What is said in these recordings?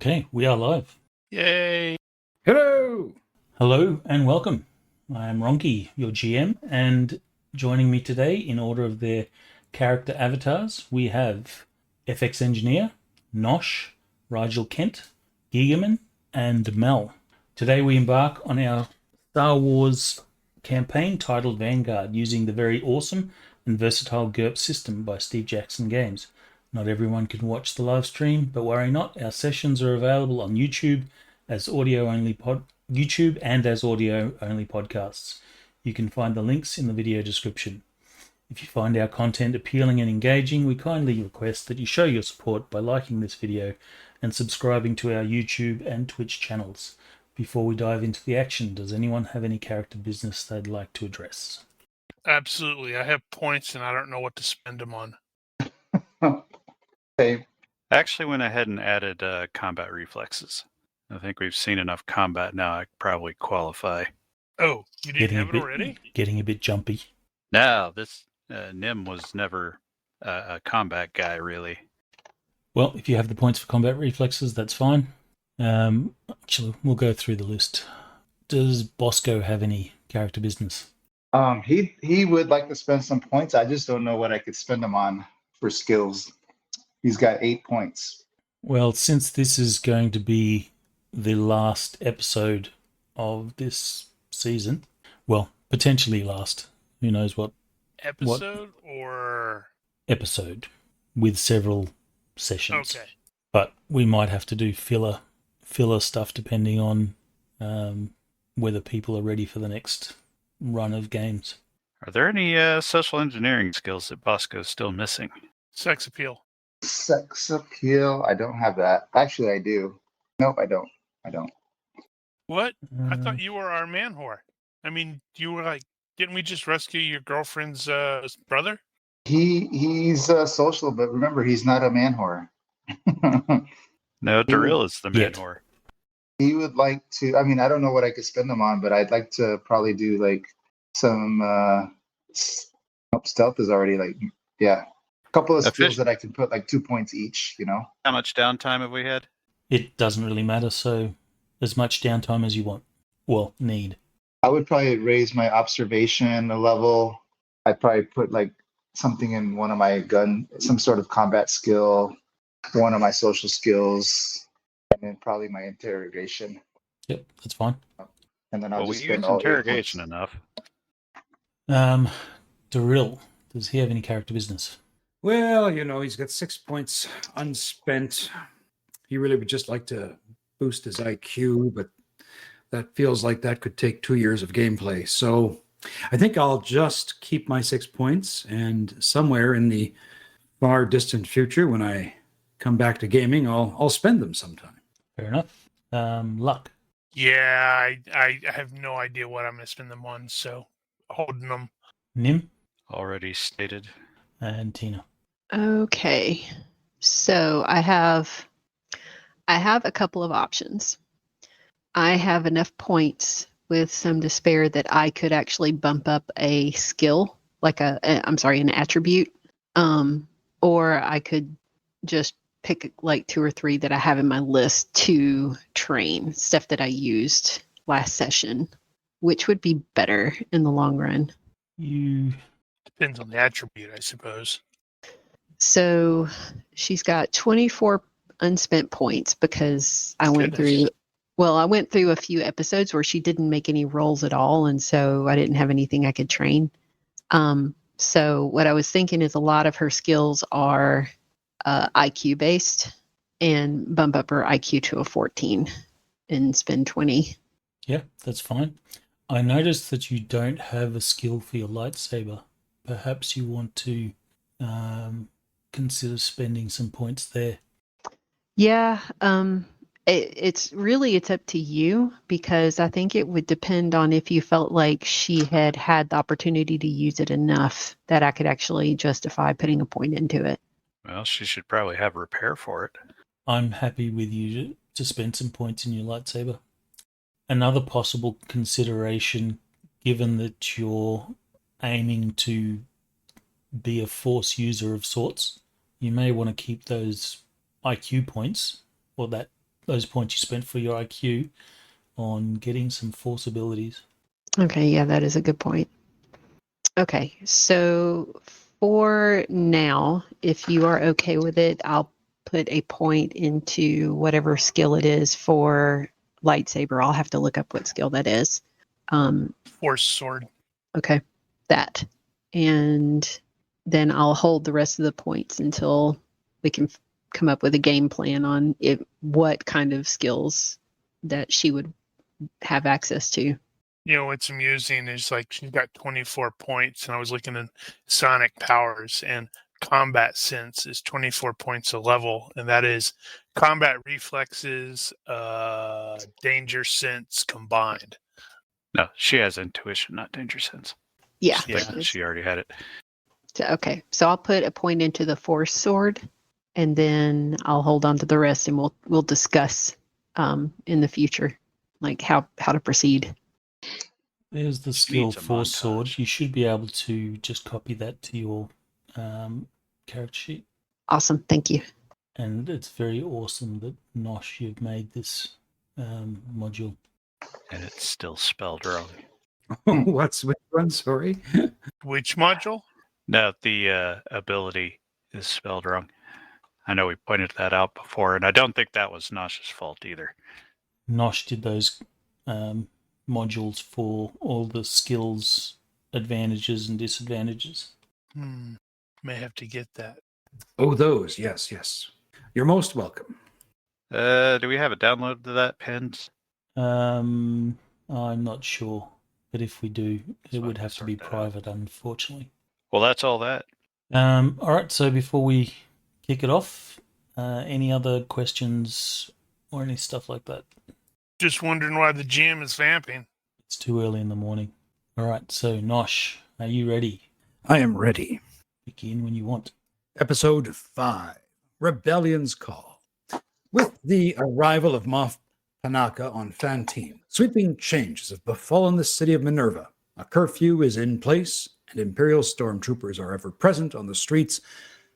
Okay, we are live. Yay! Hello! Hello and welcome. I am Ronki, your GM, and joining me today in order of their character avatars, we have FX Engineer, Nosh, Rigel Kent, Gigaman, and Mel. Today we embark on our Star Wars campaign titled Vanguard using the very awesome and versatile GURPS system by Steve Jackson Games. Not everyone can watch the live stream, but worry not, our sessions are available on YouTube as audio-only YouTube and as audio-only podcasts. You can find the links in the video description. If you find our content appealing and engaging, we kindly request that you show your support by liking this video and subscribing to our YouTube and Twitch channels. Before we dive into the action, does anyone have any character business they'd like to address? Absolutely. I have points and I don't know what to spend them on. Okay. I actually went ahead and added combat reflexes. I think we've seen enough combat now. I probably qualify. Oh, you didn't have it already? Getting a bit jumpy. No, this Nim was never a combat guy, really. Well, if you have the points for combat reflexes, that's fine. Actually, we'll go through the list. Does Bosco have any character business? He would like to spend some points. I just don't know what I could spend them on for skills. He's got 8 points. Well, since this is going to be the last episode of this season, well, potentially last, who knows what Episode or episode with several sessions. okay. But we might have to do filler stuff depending on whether people are ready for the next run of games. Are there any social engineering skills that Bosco's still missing? Sex appeal. Sex appeal. I don't have that. Actually, I do. Nope, I don't. What? I thought you were our man whore. I mean, you were like, didn't we just rescue your girlfriend's brother? He's social, but remember, he's not a man whore. No, Darryl is the man whore. He would like to. I mean, I don't know what I could spend him on, but I'd like to probably do like some. Stealth is already like, yeah. Couple of skills that I can put like 2 points each, you know. How much downtime have we had? It doesn't really matter, so as much downtime as you want. Well, need. I would probably raise my observation a level. I'd probably put like something in one of my some sort of combat skill, one of my social skills, and then probably my interrogation. Yep, that's fine. And then I'll we just use spend all interrogation enough. Darryl, does he have any character business? Well, he's got 6 points unspent. He really would just like to boost his IQ, but that feels like that could take 2 years of gameplay. So I think I'll just keep my 6 points, and somewhere in the far distant future, when I come back to gaming, I'll spend them sometime. Fair enough. Luck. Yeah, I have no idea what I'm going to spend them on, so holding them. Nim? Already stated. And Tina. Okay, so I have a couple of options. I have enough points with some to spare that I could actually bump up a skill, like an attribute, or I could just pick like 2 or 3 that I have in my list to train, stuff that I used last session. Which would be better in the long run? Depends on the attribute, I suppose. So she's got 24 unspent points because I went through a few episodes where she didn't make any rolls at all, and so I didn't have anything I could train. So what I was thinking is a lot of her skills are IQ based, and bump up her IQ to a 14 and spend 20. Yeah, that's fine. I noticed that you don't have a skill for your lightsaber. Perhaps you want to consider spending some points there. Yeah, it's up to you, because I think it would depend on if you felt like she had the opportunity to use it enough that I could actually justify putting a point into it. Well, she should probably have repair for it. I'm happy with you to spend some points in your lightsaber. Another possible consideration, given that you're aiming to be a force user of sorts, you may want to keep those IQ points, or that those points you spent for your IQ on getting some force abilities. Okay, yeah, that is a good point. Okay, so for now, if you are okay with it, I'll put a point into whatever skill it is for lightsaber. I'll have to look up what skill that is. Force sword. Okay, that. And then I'll hold the rest of the points until we can come up with a game plan on what kind of skills that she would have access to. You know, what's amusing is like she's got 24 points, and I was looking at sonic powers, and combat sense is 24 points a level, and that is combat reflexes, danger sense combined. No, she has intuition, not danger sense. Yeah. I think she already had it. Okay, so I'll put a point into the force sword, and then I'll hold on to the rest, and we'll discuss in the future, like how to proceed. There's the Just skill needs a force montage. sword. You should be able to just copy that to your character sheet. Awesome, thank you. And it's very awesome that Nosh, you've made this module. And it's still spelled wrong. Which one? Sorry. Which module? No, the ability is spelled wrong. I know we pointed that out before, and I don't think that was Nosh's fault either. Nosh did those modules for all the skills, advantages and disadvantages. May have to get that. Oh, those. Yes, yes. You're most welcome. Do we have a download to that, Pens? I'm not sure, but if we do, So it I would can have to sort be that out. private, unfortunately. Well, that's all that. All right, so before we kick it off, any other questions or any stuff like that? Just wondering why the GM is vamping. It's too early in the morning. All right, so Nosh, are you ready? I am ready. Begin when you want. Episode 5, Rebellion's Call. With the arrival of Moff Panaka on Phantine, sweeping changes have befallen the city of Minerva. A curfew is in place, and Imperial stormtroopers are ever present on the streets.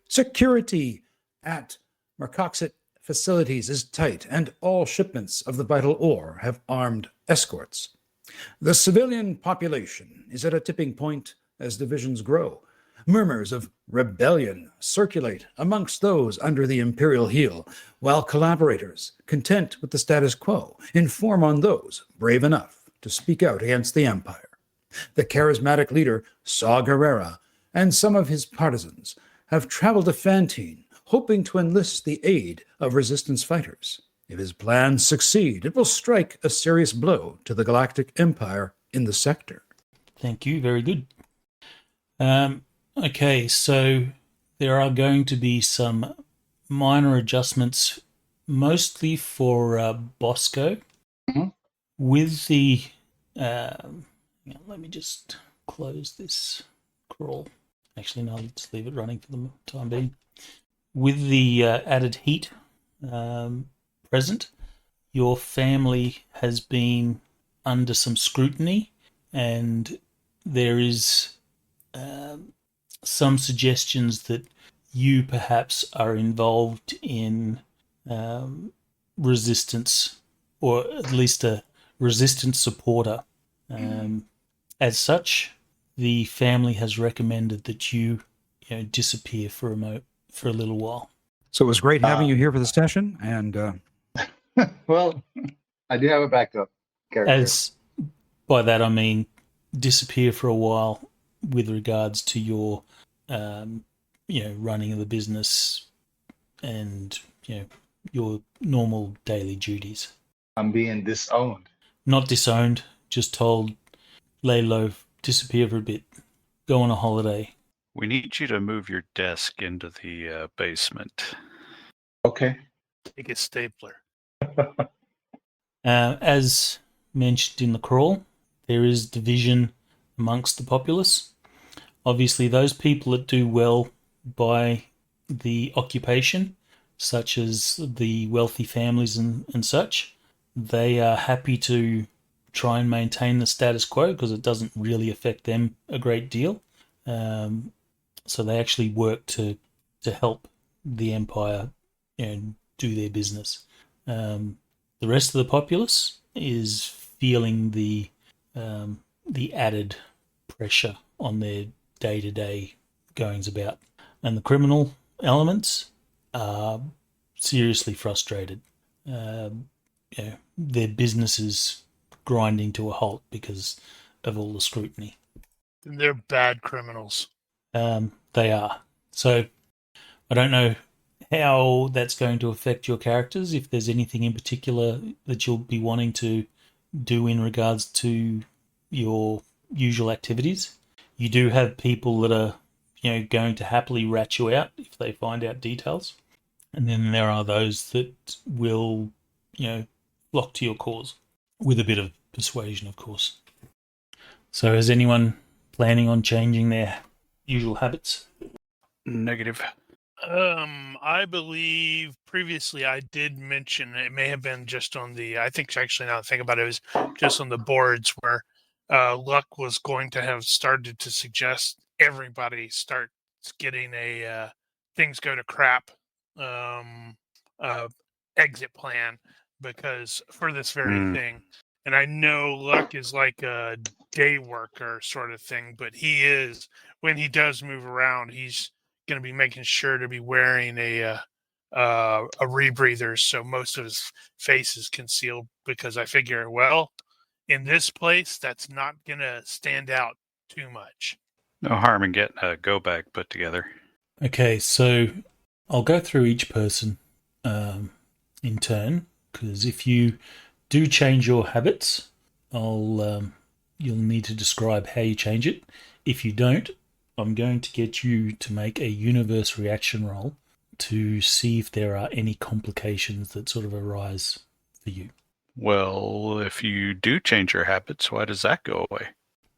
Security at Marcoxit facilities is tight, and all shipments of the vital ore have armed escorts. The civilian population is at a tipping point as divisions grow. Murmurs of rebellion circulate amongst those under the Imperial heel, while collaborators, content with the status quo, inform on those brave enough to speak out against the Empire. The charismatic leader, Saw Gerrera, and some of his partisans have traveled to Phantine, hoping to enlist the aid of resistance fighters. If his plans succeed, it will strike a serious blow to the Galactic Empire in the sector. Thank you. Very good. Okay, so there are going to be some minor adjustments, mostly for Bosco. Mhm. With the... let me just close this crawl. Actually, no, let's leave it running for the time being. With the added heat present, your family has been under some scrutiny, and there is some suggestions that you perhaps are involved in resistance, or at least a resistance supporter. As such, the family has recommended that you disappear for a little while. So it was great having you here for the session, and Well, I do have a backup character. As by that I mean disappear for a while with regards to your running of the business and your normal daily duties. I'm being disowned. Not disowned, just told lay low, disappear for a bit, go on a holiday. We need you to move your desk into the basement. Okay. Take a stapler. As mentioned in the crawl, there is division amongst the populace. Obviously, those people that do well by the occupation, such as the wealthy families and such, they are happy to try and maintain the status quo because it doesn't really affect them a great deal. So they actually work to help the Empire do their business. The rest of the populace is feeling the added pressure on their day-to-day goings about, and the criminal elements are seriously frustrated. Their business is grinding to a halt because of all the scrutiny. They're bad criminals. They are. So I don't know how that's going to affect your characters, if there's anything in particular that you'll be wanting to do in regards to your usual activities. You do have people that are, going to happily rat you out if they find out details. And then there are those that will, flock to your cause with a bit of persuasion, of course. So is anyone planning on changing their usual habits? Negative. I believe previously I did mention, it may have been just on I think actually now that I think about it, it was just on the boards where Luck was going to have started to suggest everybody starts getting a things go to crap exit plan, because for this very thing. And I know Luck is like a day worker sort of thing, but when he does move around, he's going to be making sure to be wearing a rebreather, so most of his face is concealed, because I figure, well, in this place, that's not going to stand out too much. No harm in getting a go bag put together. Okay, so I'll go through each person in turn, because if you do change your habits, you'll need to describe how you change it. If you don't, I'm going to get you to make a universe reaction roll to see if there are any complications that sort of arise for you. Well, if you do change your habits, why does that go away?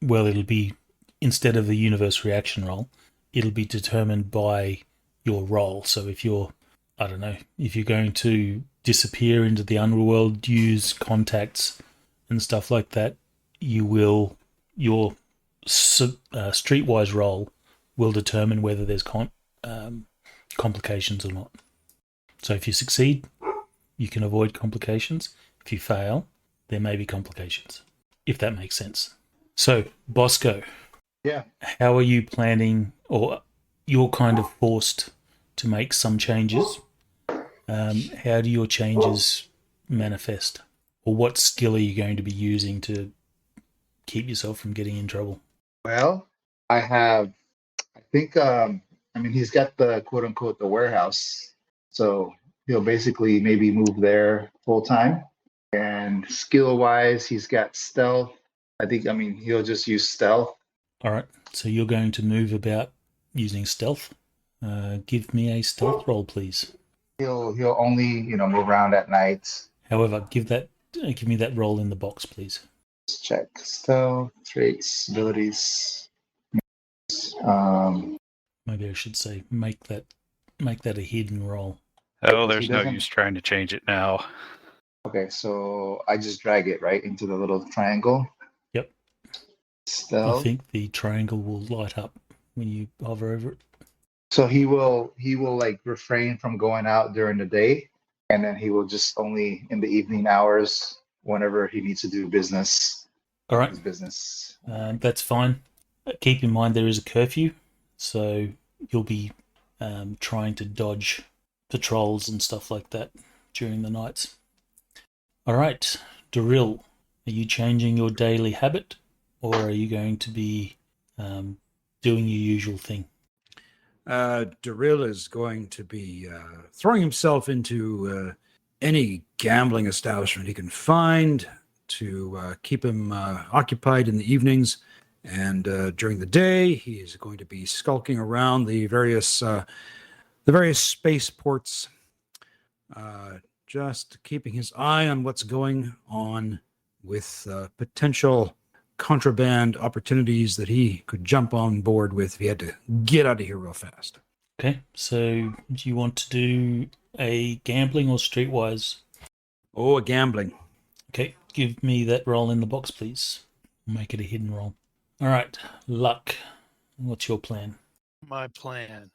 Well, it'll be, instead of a universe reaction roll, it'll be determined by your role. So if you're, I don't know, if you're going to disappear into the underworld, use contacts and stuff like that, your streetwise role will determine whether there's complications or not. So if you succeed, you can avoid complications. If you fail, there may be complications, if that makes sense. So, Bosco, Yeah. how are you planning, or you're kind of forced to make some changes? How do your changes manifest? Or what skill are you going to be using to keep yourself from getting in trouble? Well, I think, he's got the quote unquote the warehouse. So he'll basically maybe move there full time. And skill wise, he's got stealth. I think, he'll just use stealth. All right, so you're going to move about using stealth. Give me a stealth roll, please. He'll only, move around at night. However, give me that roll in the box, please. Let's check stealth, traits, abilities. Maybe I should say make that a hidden roll. Oh, there's no use trying to change it now. Okay, so I just drag it right into the little triangle. Yep. Stealth. I think the triangle will light up when you hover over it. So he will like refrain from going out during the day, and then he will just only in the evening hours whenever he needs to do business. All right. His business. That's fine. Keep in mind there is a curfew, so you'll be trying to dodge patrols and stuff like that during the nights. All right, Daryl, are you changing your daily habit, or are you going to be doing your usual thing? Daryl is going to be throwing himself into any gambling establishment he can find to keep him occupied in the evenings. And during the day, he is going to be skulking around the various spaceports, just keeping his eye on what's going on with potential contraband opportunities that he could jump on board with if he had to get out of here real fast. Okay, so do you want to do a gambling or streetwise? Oh, a gambling. Okay, give me that roll in the box, please. Make it a hidden roll. All right, Luck, what's your plan? My plan.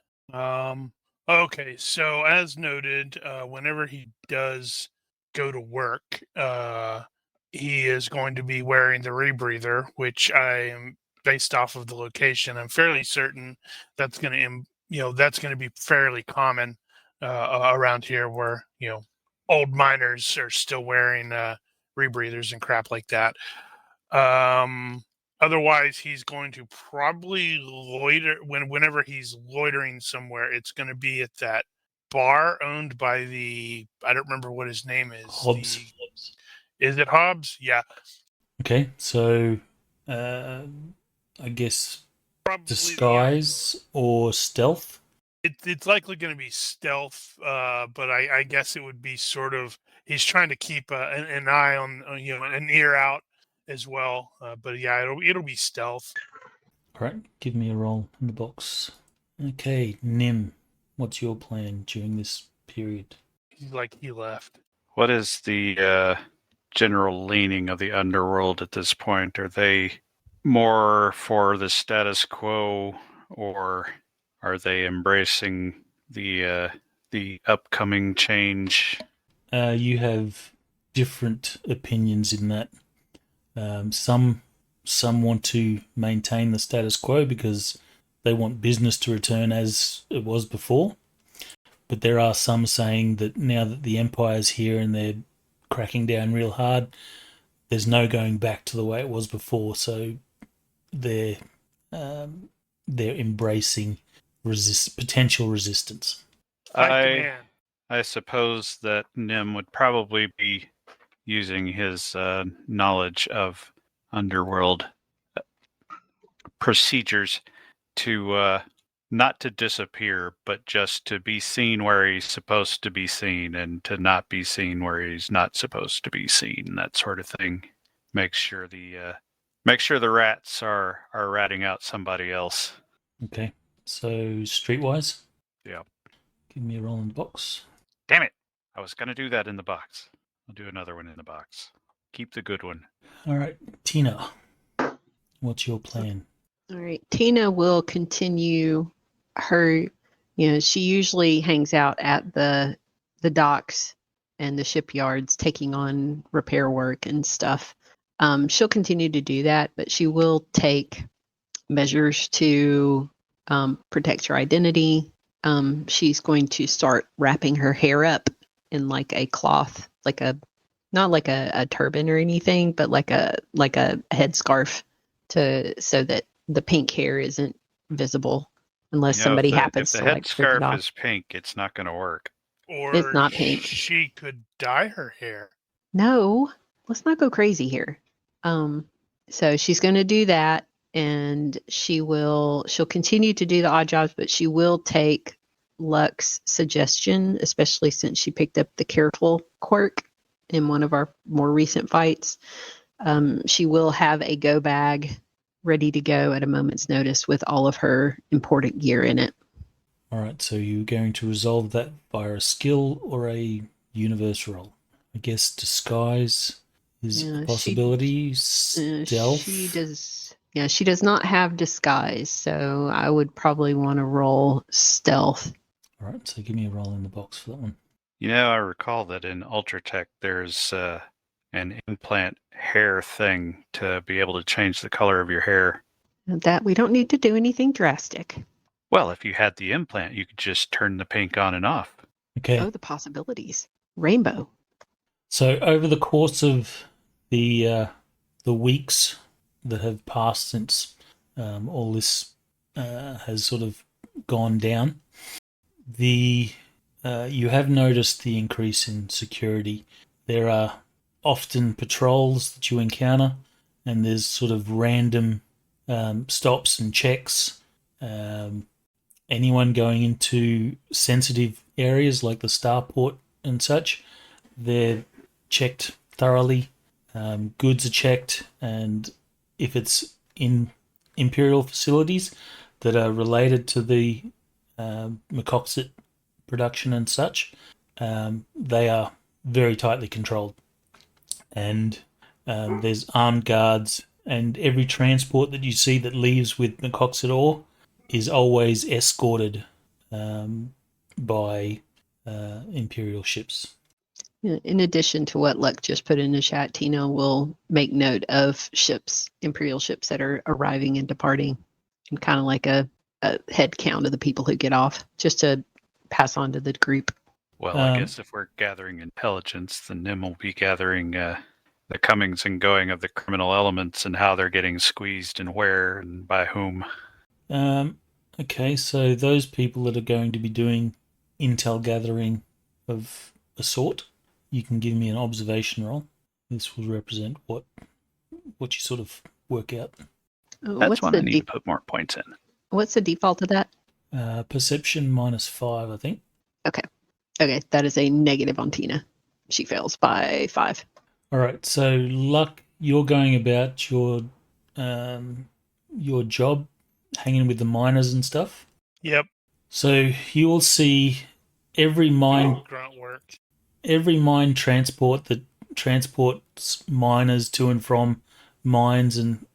Okay, so as noted, whenever he does go to work, he is going to be wearing the rebreather, which I am based off of the location. I'm fairly certain that's going to be fairly common around here, where old miners are still wearing rebreathers and crap like that. Otherwise, he's going to probably loiter whenever he's loitering somewhere. It's going to be at that bar owned by I don't remember what his name is. Hobbs. Is it Hobbs? Yeah. Okay, so I guess Probably disguise or stealth. It's likely going to be stealth, but I guess it would be sort of, he's trying to keep an eye on, an ear out as well. But yeah, it'll be stealth. All right, give me a roll in the box. Okay, Nim, what's your plan during this period? He left. What is the general leaning of the underworld at this point? Are they more for the status quo, or are they embracing the upcoming change? You have different opinions in that. Some want to maintain the status quo because they want business to return as it was before. But there are some saying that now that the Empire's here and they're cracking down real hard, there's no going back to the way it was before. So they're embracing potential resistance. I suppose that Nim would probably be using his knowledge of underworld procedures to not to disappear, but just to be seen where he's supposed to be seen, and to not be seen where he's not supposed to be seen. That sort of thing. Make sure the rats are ratting out somebody else. Okay, so streetwise. Yeah. Give me a roll in the box. Damn it! I was gonna do that in the box. I'll do another one in the box. Keep the good one. All right, Tina, what's your plan? All right. Tina will continue her, she usually hangs out at the docks and the shipyards taking on repair work and stuff. She'll continue to do that, but she will take measures to protect her identity. She's going to start wrapping her hair up in like a cloth, not like a turban or anything, but like a headscarf so that the pink hair isn't visible unless somebody happens to like strip it If the off. headscarf is pink, it's not going to work. Or It's not pink. She could dye her hair. No, let's not go crazy here. So she's going to do that, and she'll continue to do the odd jobs, but she will take Luck's suggestion, especially since she picked up the careful quirk in one of our more recent fights. She will have a go bag ready to go at a moment's notice with all of her important gear in it. All right, so you're going to resolve that via a skill or a universe roll. I guess disguise is a possibility. Stealth. She does not have disguise, so I would probably want to roll stealth. All right, so give me a roll in the box for that one. I recall that in Ultratech there's an implant hair thing to be able to change the color of your hair. That we don't need to do anything drastic. Well, if you had the implant, you could just turn the pink on and off. Okay. Oh, the possibilities. Rainbow. So over the course of the weeks that have passed since all this has sort of gone down, you have noticed the increase in security. There are often patrols that you encounter, and there's sort of random stops and checks. Anyone going into sensitive areas like the starport and such, they're checked thoroughly. Goods are checked, and if it's in Imperial facilities that are related to the Mecoxit production and such, they are very tightly controlled. And there's armed guards, and every transport that you see that leaves with Mecoxit ore is always escorted by Imperial ships. In addition to what Luck just put in the chat, Tina will make note of ships, Imperial ships that are arriving and departing, and kind of like a head count of the people who get off, just to pass on to the group. Well, I guess if we're gathering intelligence, then Nim will be gathering the comings and going of the criminal elements and how they're getting squeezed and where and by whom. Okay, so those people that are going to be doing intel gathering of a sort, you can give me an observation roll. This will represent what you sort of work out. That's when I need to put more points in. What's the default of that? Perception -5, I think. Okay, that is a negative on Tina. She fails by 5. All right, so Luck, you're going about your job, hanging with the miners and stuff. Yep. So you will see every mine Grunt work. Every mine transport that transports miners to and from mines and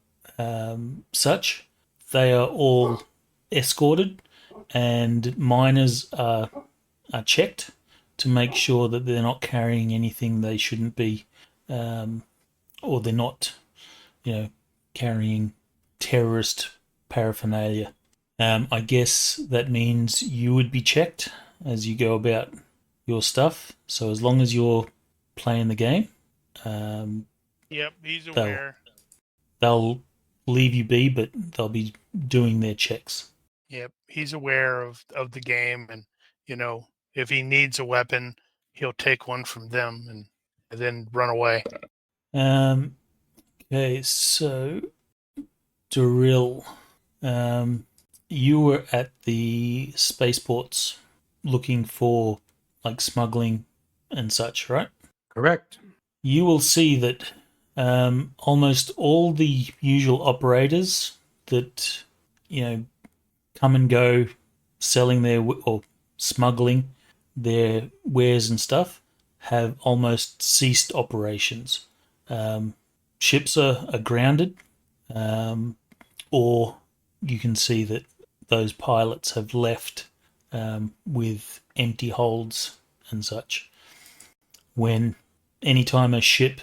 such, they are all escorted, and miners are checked to make sure that they're not carrying anything they shouldn't be, or they're not, carrying terrorist paraphernalia. I guess that means you would be checked as you go about your stuff. So as long as you're playing the game, yep, he's aware. They'll leave you be, but they'll be doing their checks. Yep, he's aware of the game, and if he needs a weapon, he'll take one from them and then run away. Okay, so Drill, you were at the spaceports looking for like smuggling and such, right? Correct. You will see that almost all the usual operators that come and go selling or smuggling their wares and stuff have almost ceased operations. Ships are grounded, or you can see that those pilots have left with empty holds and such. Anytime a ship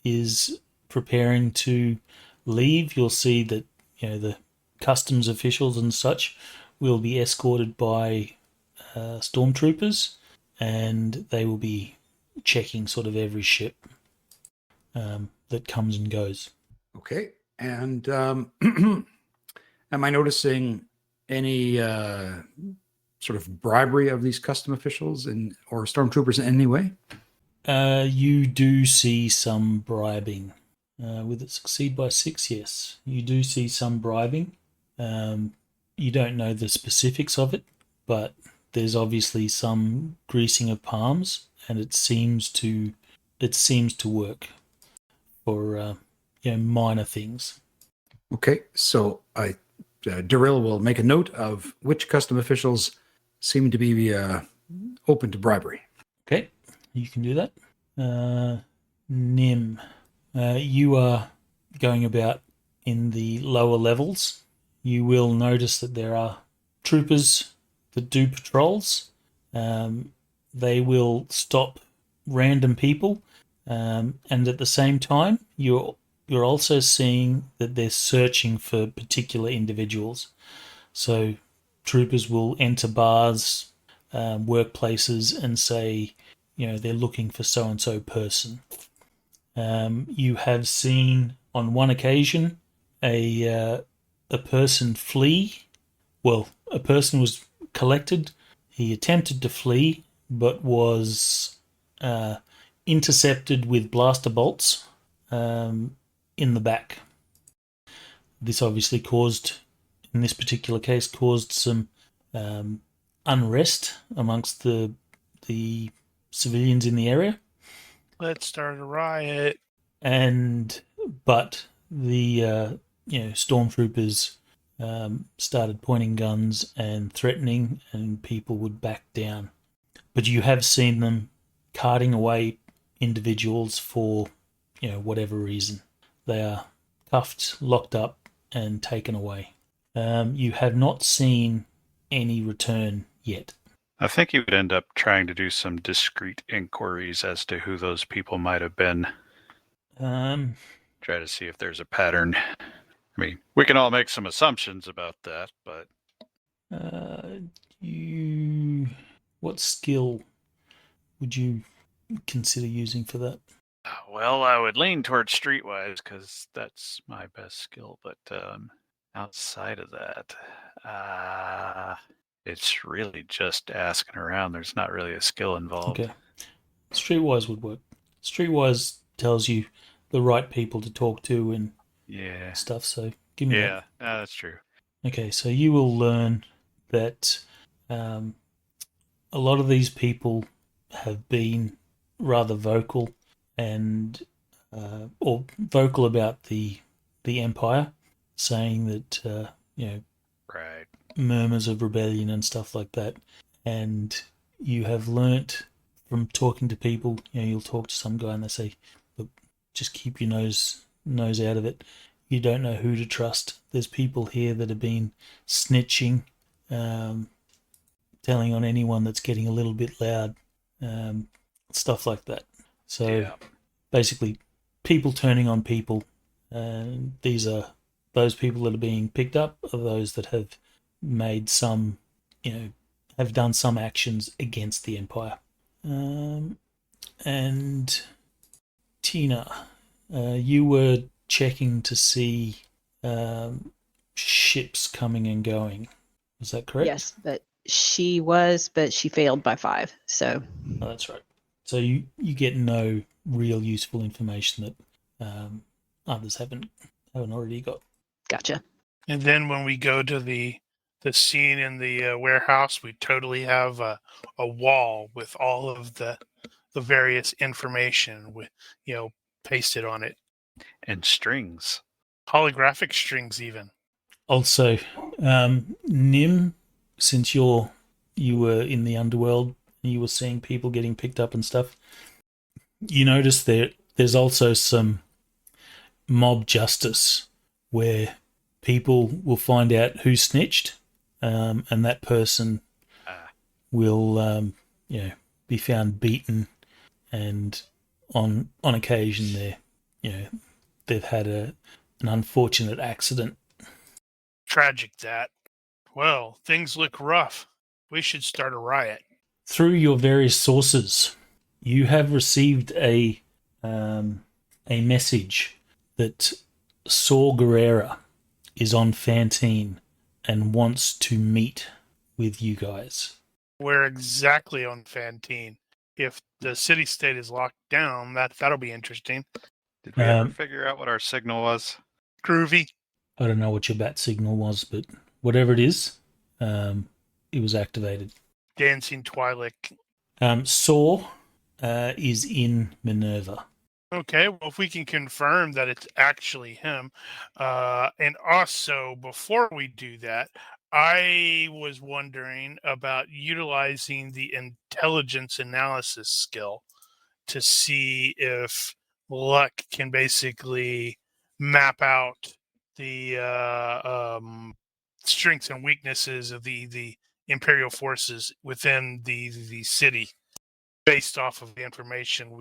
is preparing to leave, you'll see that the customs officials and such will be escorted by stormtroopers, and they will be checking sort of every ship that comes and goes. Okay. And am I noticing any sort of bribery of these custom officials or stormtroopers in any way? You do see some bribing. With it succeed by 6, yes. You do see some bribing. You don't know the specifics of it, but there's obviously some greasing of palms, and it seems to work for minor things. Okay, so Darrell will make a note of which custom officials seem to be open to bribery. Okay, you can do that. Nim, you are going about in the lower levels. You will notice that there are troopers that do patrols. They will stop random people, and at the same time, you're also seeing that they're searching for particular individuals. So troopers will enter bars, workplaces, and say, they're looking for so-and-so person. You have seen on one occasion a person flee. Well, a person was collected. He attempted to flee, but was intercepted with blaster bolts in the back. This obviously in this particular case, caused some unrest amongst the civilians in the area. Let's start a riot. But the stormtroopers started pointing guns and threatening, and people would back down. But you have seen them carting away individuals for whatever reason. They are cuffed, locked up, and taken away. You have not seen any return yet. I think he would end up trying to do some discrete inquiries as to who those people might have been. Um, Try to see if there's a pattern. I mean, we can all make some assumptions about that, but what skill would you consider using for that? well, I would lean towards streetwise because that's my best skill. But outside of that, it's really just asking around. There's not really a skill involved. Okay. Streetwise would work. Streetwise tells you the right people to talk to and stuff, so give me that. Yeah, that's true. Okay, so you will learn that a lot of these people have been rather vocal and or vocal about the Empire, saying that Right. murmurs of rebellion and stuff like that. And you have learnt from talking to people, you'll talk to some guy and they say, look, just keep your nose out of it. You don't know who to trust. There's people here that have been snitching, telling on anyone that's getting a little bit loud, stuff like that. So basically, people turning on people. These are those people that are being picked up, are those that have made some, have done some actions against the Empire. And Tina, you were checking to see ships coming and going. Is that correct? Yes, but she failed by 5. So Oh, that's right. So you get no real useful information that others haven't already got. gotcha. And then when we go to the scene in the warehouse, we totally have a wall with all of the various information with pasted on it, And strings. holographic strings even. Also, Nim, since you were in the underworld and you were seeing people getting picked up and stuff, you notice there's also some mob justice where people will find out who snitched, and that person will be found beaten, and on occasion they've had an unfortunate accident. Tragic that. Well, things look rough. We should start a riot. Through your various sources, you have received a message that Saw Gerrera is on Phantine and wants to meet with you guys. We're exactly on Phantine. If the city-state is locked down, that'll be interesting. Did we ever figure out what our signal was? Groovy. I don't know what your bat signal was, but whatever it is, it was activated. Dancing Twi'lek. Saw is in Minerva. Okay, well, if we can confirm that it's actually him. And also, before we do that, I was wondering about utilizing the intelligence analysis skill to see if luck can basically map out the strengths and weaknesses of the Imperial forces within the city based off of the information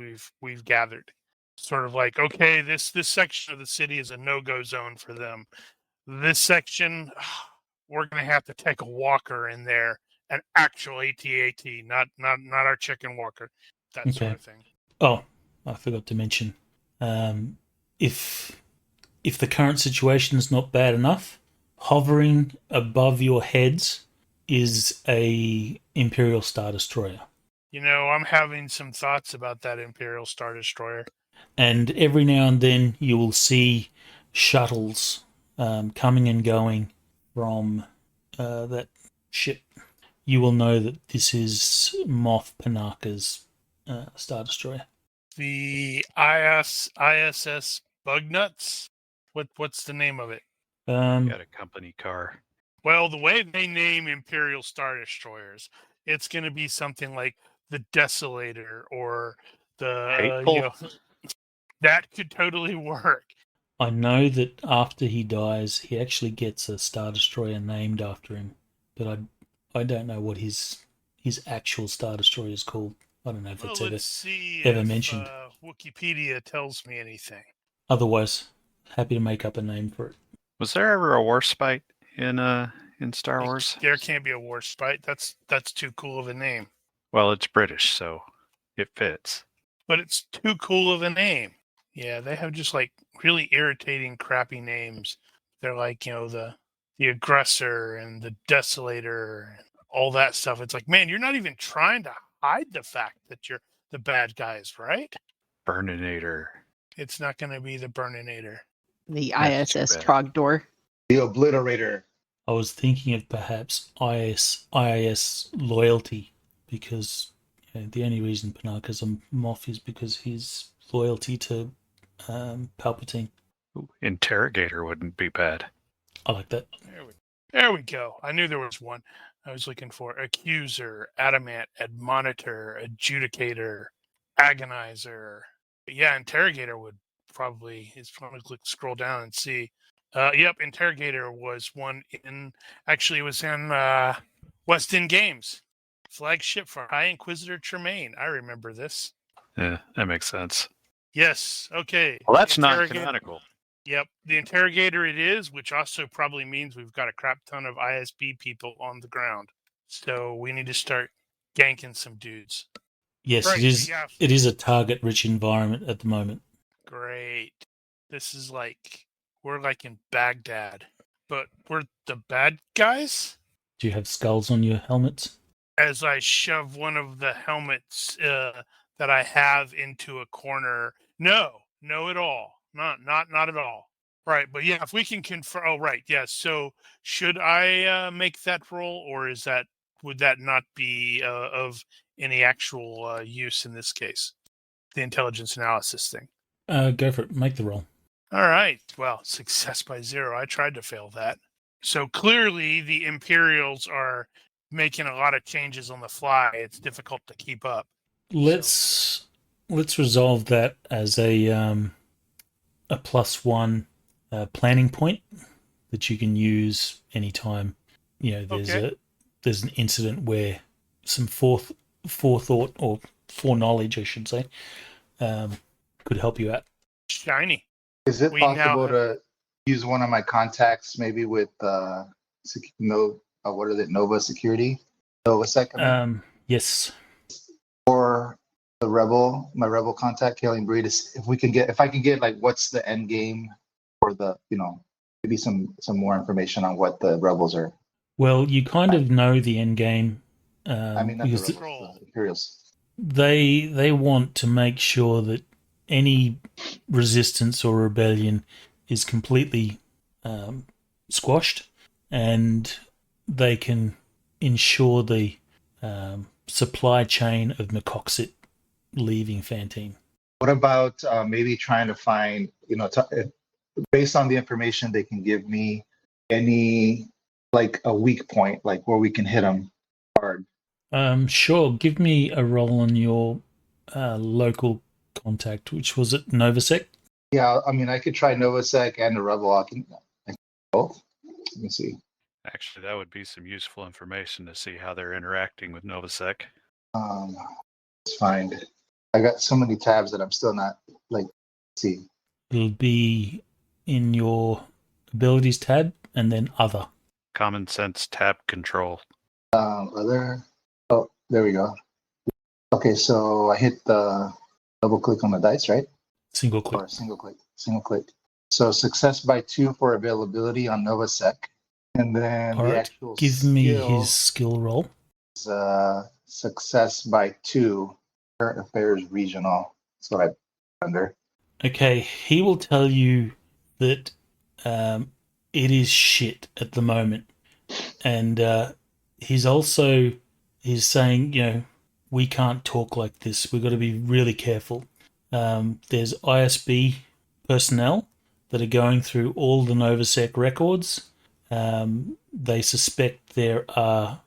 we've gathered. Sort of like, okay, this section of the city is a no-go zone for them. This section, we're going to have to take a walker in there, an actual AT-AT, not our chicken walker, that sort of thing. Oh, I forgot to mention, if the current situation is not bad enough, hovering above your heads is a Imperial Star Destroyer. I'm having some thoughts about that Imperial Star Destroyer. And every now and then you will see shuttles coming and going from that ship. You will know that this is Moff Panaka's Star Destroyer. The ISS Bugnuts? What's the name of it? Got a company car. Well, the way they name Imperial Star Destroyers, it's going to be something like the Desolator or the Hateful? that could totally work. I know that after he dies, he actually gets a Star Destroyer named after him, but I don't know what his his actual Star Destroyer is called. I don't know if Well, it's let's see ever if mentioned. Wikipedia tells me anything. Otherwise, happy to make up a name for it. Was there ever a Warspite in Star Wars? There can't be a Warspite. That's too cool of a name. Well, it's British, so it fits. But it's too cool of a name. Yeah, they have just like really irritating, crappy names. They're like, the aggressor and the desolator and all that stuff. It's like, man, you're not even trying to hide the fact that you're the bad guys, right? Burninator. It's not going to be the Burninator. The That's too ISS bad. Trogdor. The Obliterator. I was thinking of perhaps IIS loyalty, because the only reason Panaka's a Moff is because his loyalty to Palpatine. Ooh, Interrogator wouldn't be bad. I like that. There we go. I knew there was one. I was looking for Accuser, Adamant, Admonitor, Adjudicator, Agonizer. But yeah, Interrogator would probably scroll down and see. Yep, Interrogator was one it was in West End Games. Flagship for High Inquisitor Tremaine. I remember this. Yeah, that makes sense. Yes, okay. Well, that's not Interrogator- canonical. Yep, the Interrogator it is, which also probably means we've got a crap ton of ISB people on the ground. So we need to start ganking some dudes. Yes, Right, it is. yeah. It is a target-rich environment at the moment. Great. This is we're like in Baghdad, but we're the bad guys? Do you have skulls on your helmets? As I shove one of the helmets that I have into a corner. No at all. Not at all. Right, but yeah, if we can confirm. Oh, right, yeah. So should I make that roll, or would that not be of any actual use in this case? The intelligence analysis thing. Go for it. Make the roll. All right. Well, success by 0. I tried to fail that. So clearly, the Imperials are making a lot of changes on the fly. It's difficult to keep up. Let's resolve that as a +1 planning point that you can use anytime. There's an incident where some forethought or foreknowledge, I should say, could help you out. Shiny. Is it We now possible have- to use one of my contacts, maybe with Nova Security, NovaSec, I mean, Yes. or my rebel contact, Kaylin Breed. If I can get like what's the end game for the maybe some more information on what the rebels are. Well, you kind of know the end game. I mean, not the because rebels, the Imperials. they want to make sure that any resistance or rebellion is completely squashed, and they can ensure the supply chain of Macoxit leaving Phantine. What about maybe trying to find, based on the information they can give me, any like a weak point, like where we can hit them hard? Sure. Give me a roll on your local contact, which was it, Novasec? Yeah, I mean, I could try NovaSec and the Rebel. I can both. Let me see. Actually, that would be some useful information to see how they're interacting with Novasec. Let's find. I got so many tabs that I'm still not let's see. It'll be in your abilities tab and then other. Common sense tab control. Other. Oh, there we go. Okay, so I hit the double click on the dice, right? Single click. Or single click. So success by 2 for availability on NovaSec, and then All the right. actual Give me skill his skill roll. is success by 2. Current affairs regional. That's what I under. Okay, he will tell you that it is shit at the moment, and he's saying, we can't talk like this. We've got to be really careful. There's ISB personnel that are going through all the NovaSec records. They suspect there are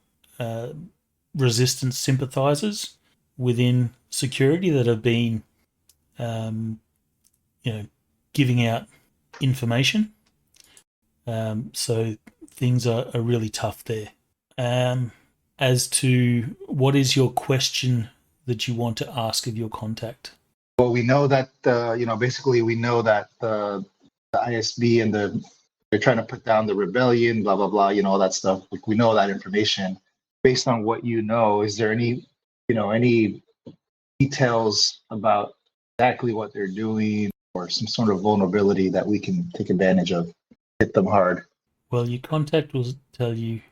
resistance sympathizers within security that have been, giving out information. So things are really tough there. as to what is your question that you want to ask of your contact. Well, we know that basically we know that the ISB and they're trying to put down the rebellion, blah blah blah, all that stuff. Like, we know that information. Based on what you know, is there any details about exactly what they're doing, or some sort of vulnerability that we can take advantage of, hit them hard? Well, your contact will tell you,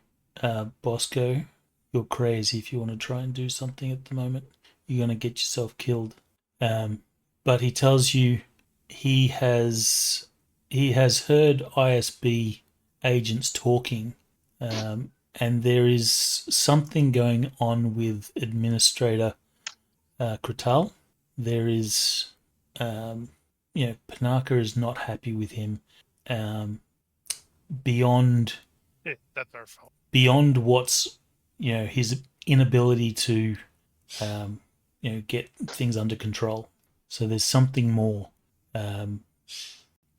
Bosco, you're crazy if you want to try and do something at the moment. You're going to get yourself killed. But he tells you he has heard ISB agents talking, and there is something going on with Administrator Kratal. There is, Panaka is not happy with him. Beyond That's our fault. Beyond what's his inability to get things under control. So there's something more.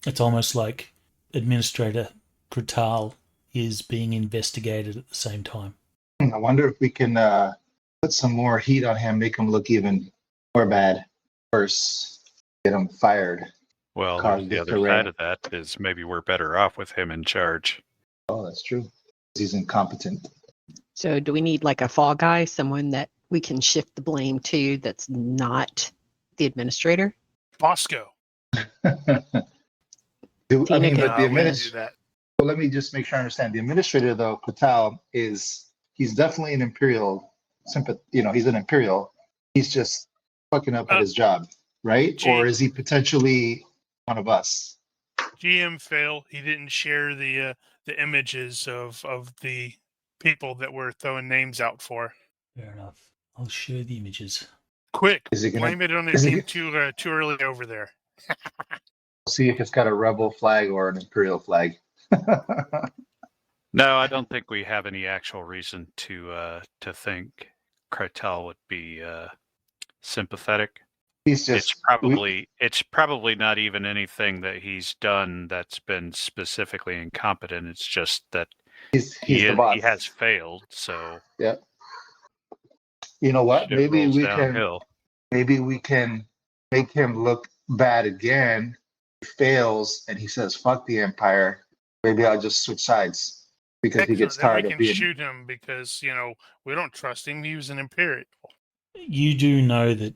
It's almost like Administrator Kratal is being investigated at the same time. I wonder if we can put some more heat on him, make him look even more bad. First, get him fired. Well, Cause the other side of that is maybe we're better off with him in charge. Oh, that's true. He's incompetent. So do we need like a fall guy, someone that we can shift the blame to that's not the administrator? Bosco. But the do administrator. that. Well, let me just make sure I understand. The administrator, though, Patel, he's definitely an Imperial sympath. He's an Imperial. He's just fucking up at his job, right? Or is he potentially one of us? GM fail. He didn't share the images of the people that we're throwing names out for. Fair enough. I'll show the images. Quick, Is he gonna blame it on the team too early over there. See if it's got a rebel flag or an Imperial flag. No, I don't think we have any actual reason to think Kratel would be sympathetic. He's just it's probably not even anything that he's done that's been specifically incompetent. It's just that he has failed. So yeah. You know what? Maybe we can make him look bad again. He fails and he says, "Fuck the Empire." Maybe I'll just switch sides because he gets tired of being. We can shoot him because we don't trust him. He was an Imperial. You do know that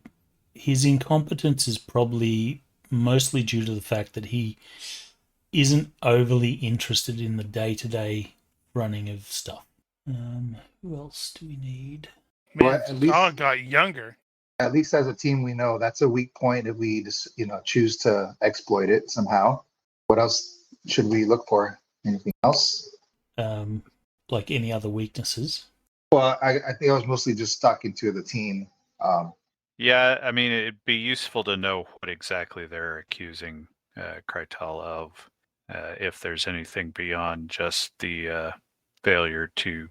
his incompetence is probably mostly due to the fact that he isn't overly interested in the day-to-day running of stuff. Who else do we need? Man, Well, at least- dog got younger. At least as a team, we know that's a weak point if we just choose to exploit it somehow. What else should we look for? Anything else? Like any other weaknesses? Well, I think I was mostly just talking to the team. Yeah, I mean, it'd be useful to know what exactly they're accusing Kratel of, if there's anything beyond just the failure to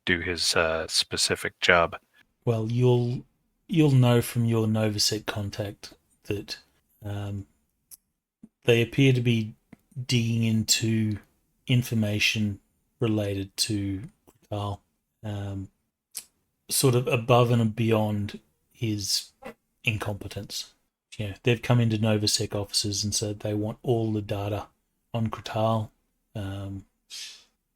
do his specific job. Well, you'll know from your Novasec contact that they appear to be digging into information related to Kratel, sort of above and beyond his incompetence. They've come into Novasec offices and said they want all the data on Kratel,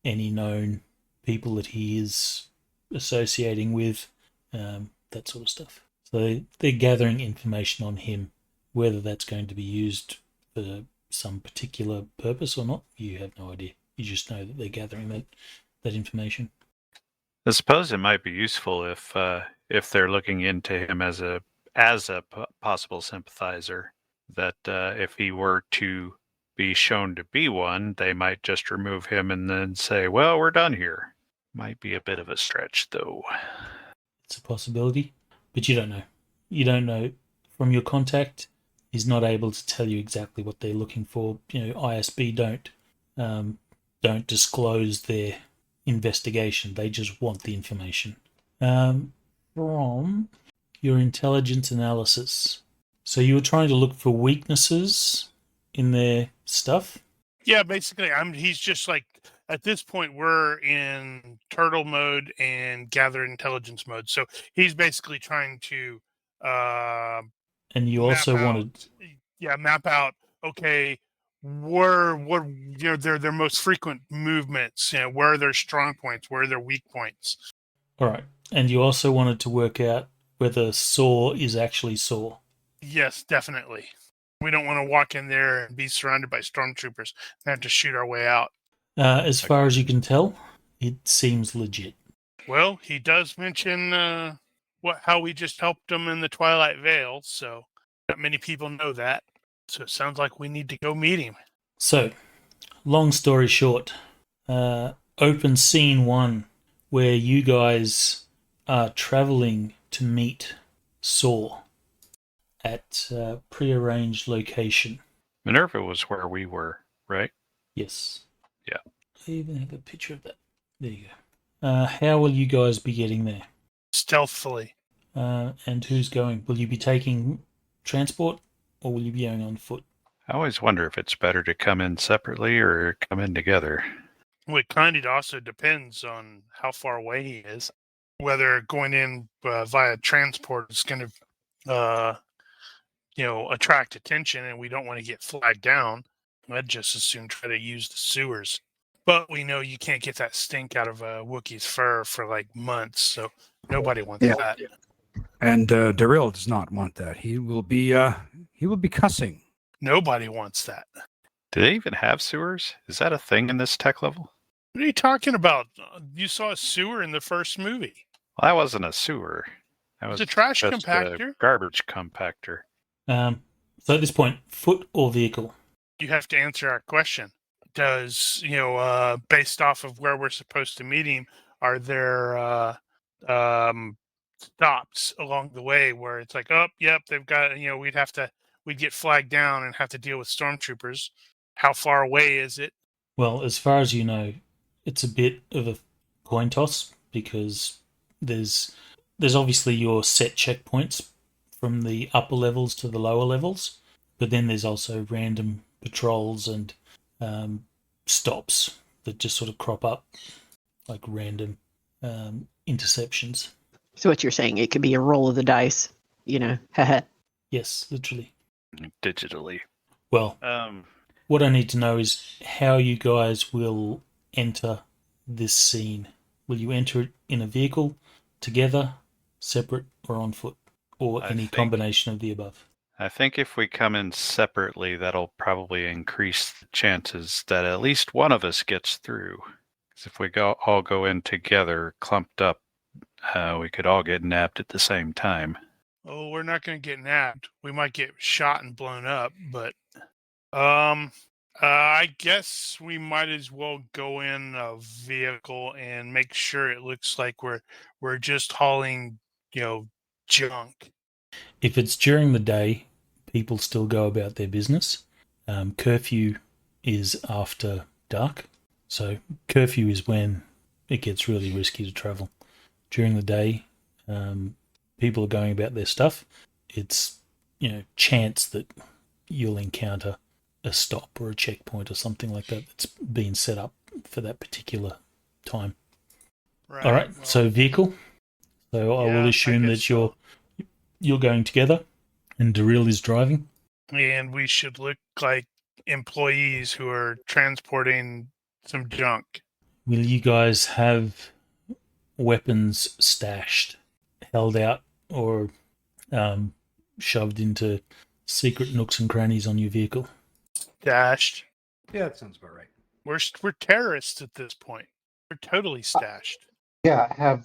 any known people that he is associating with, that sort of stuff. So they're gathering information on him. Whether that's going to be used for some particular purpose or not, you have no idea. You just know that they're gathering that information. I suppose it might be useful if they're looking into him as a possible sympathizer, that if he were to be shown to be one, they might just remove him and then say, "Well, we're done here." Might be a bit of a stretch, though. It's a possibility, but you don't know. You don't know from your contact. He's not able to tell you exactly what they're looking for. ISB don't disclose their investigation. They just want the information. From your intelligence analysis, so you were trying to look for weaknesses in their stuff? Yeah, basically, he's just like at this point we're in turtle mode and gather intelligence mode. So he's basically trying to And you map also out, wanted, map out. Okay, what their most frequent movements. Where are their strong points? Where are their weak points? all right, and you also wanted to work out whether Saw is actually Saw. Yes, definitely. We don't want to walk in there and be surrounded by stormtroopers and have to shoot our way out. As far as you can tell, it seems legit. Well, he does mention how we just helped him in the Twilight Vale, so not many people know that. So it sounds like we need to go meet him. So, long story short, open scene 1, where you guys are traveling to meet Saw at a prearranged location. Minerva was where we were, right? Yes. Yeah. I even have a picture of that. There you go. How will you guys be getting there? Stealthily. And who's going? Will you be taking transport or will you be going on foot? I always wonder if it's better to come in separately or come in together. Well, it kind of also depends on how far away he is. Whether going in via transport is going to, attract attention, and we don't want to get flagged down. I'd just as soon try to use the sewers. But we know you can't get that stink out of a Wookiee's fur for like months, so nobody wants that. And Darryl does not want that. He will be cussing. Nobody wants that. Do they even have sewers? Is that a thing in this tech level? What are you talking about? You saw a sewer in the first movie. Well, that wasn't a sewer. That was It's a trash just compactor. a garbage compactor. So at this point, foot or vehicle? You have to answer our question. Does, based off of where we're supposed to meet him, are there stops along the way where it's like, oh, yep, they've got, we'd get flagged down and have to deal with stormtroopers. How far away is it? Well, as far as you know, it's a bit of a coin toss because there's obviously your set checkpoints from the upper levels to the lower levels, but then there's also random patrols and stops that just sort of crop up, like random interceptions. So what you're saying, it could be a roll of the dice, haha. Yes, literally. Digitally. Well, what I need to know is how you guys will enter this scene. Will you enter it in a vehicle, together, separate, or on foot? Or any combination of the above? I think if we come in separately, that'll probably increase the chances that at least one of us gets through. Because if we all go in together, clumped up, we could all get nabbed at the same time. Oh, we're not going to get nabbed. We might get shot and blown up, but I guess we might as well go in a vehicle and make sure it looks like we're just hauling, junk. If it's during the day, people still go about their business. Curfew is after dark. So curfew is when it gets really risky to travel. During the day, people are going about their stuff. It's, chance that you'll encounter a stop or a checkpoint or something like that that's been set up for that particular time. Right. All right, Well, so vehicle. So I will assume that you're going together and Darryl is driving. And we should look like employees who are transporting some junk. Will you guys have weapons stashed, held out, or shoved into secret nooks and crannies on your vehicle? Stashed. Yeah, that sounds about right. We're terrorists at this point. We're totally stashed. Yeah, I have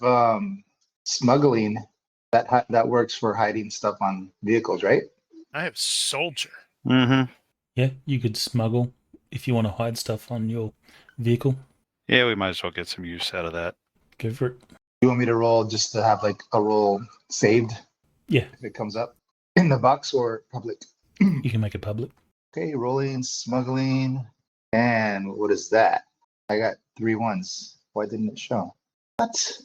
smuggling that works for hiding stuff on vehicles, right? I have soldier. Mm-hmm. Yeah, you could smuggle if you want to hide stuff on your vehicle. Yeah, we might as well get some use out of that. Go for it. You want me to roll just to have like a roll saved? Yeah. If it comes up in the box or public. You can make it public. Okay, rolling, smuggling, and what is that? I got 3 1s. Why didn't it show? What?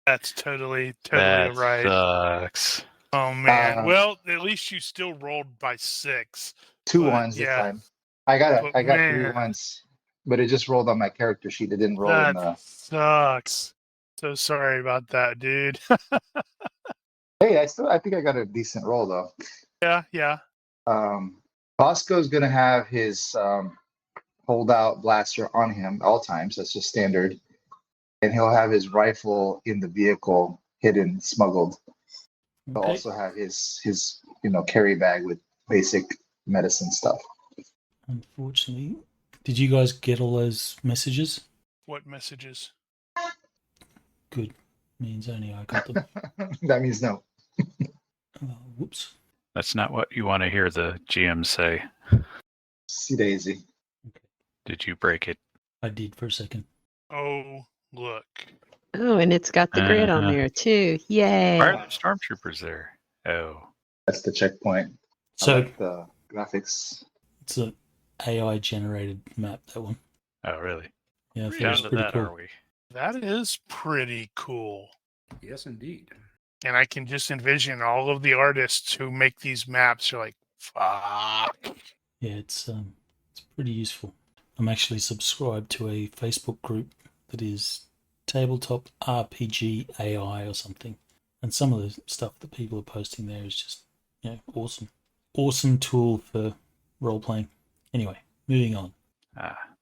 That's totally That right. sucks. Oh man. Well, at least you still rolled by 6. 2 But, 1s this yeah. time. I got But, 3 man. 1s. but it just rolled on my character sheet. It didn't roll in That the. sucks. So sorry about that, dude. Hey, I think I got a decent roll though. Yeah. Bosco's gonna have his holdout blaster on him all times. That's just standard, and he'll have his rifle in the vehicle, hidden, smuggled. He'll Okay. also have his carry bag with basic medicine stuff. Unfortunately, did you guys get all those messages? What messages? Good. Means only I got them. That means no. Whoops. That's not what you want to hear the GM say. See Daisy. Did you break it? I did for a second. Oh, look. Oh, and it's got the grid on there too. Yay. Why are there stormtroopers there? Oh. That's the checkpoint. I So like the graphics. it's an AI generated map, that one. Oh, really? Yeah, I thought it Down was to pretty that, cool. are we? That is pretty cool. Yes, indeed. And I can just envision all of the artists who make these maps are like, fuck. Yeah, it's pretty useful. I'm actually subscribed to a Facebook group that is Tabletop RPG AI or something, and some of the stuff that people are posting there is just awesome. Awesome tool for role playing. Anyway, moving on.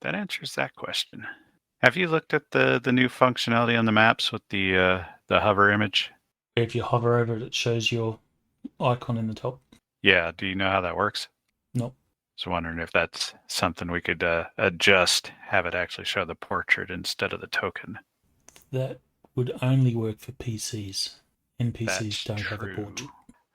That answers that question. Have you looked at the new functionality on the maps with the hover image? If you hover over it, it shows your icon in the top. Yeah. Do you know how that works? Nope. So wondering if that's something we could adjust, have it actually show the portrait instead of the token. That would only work for PCs. NPCs That's don't have a true. portrait.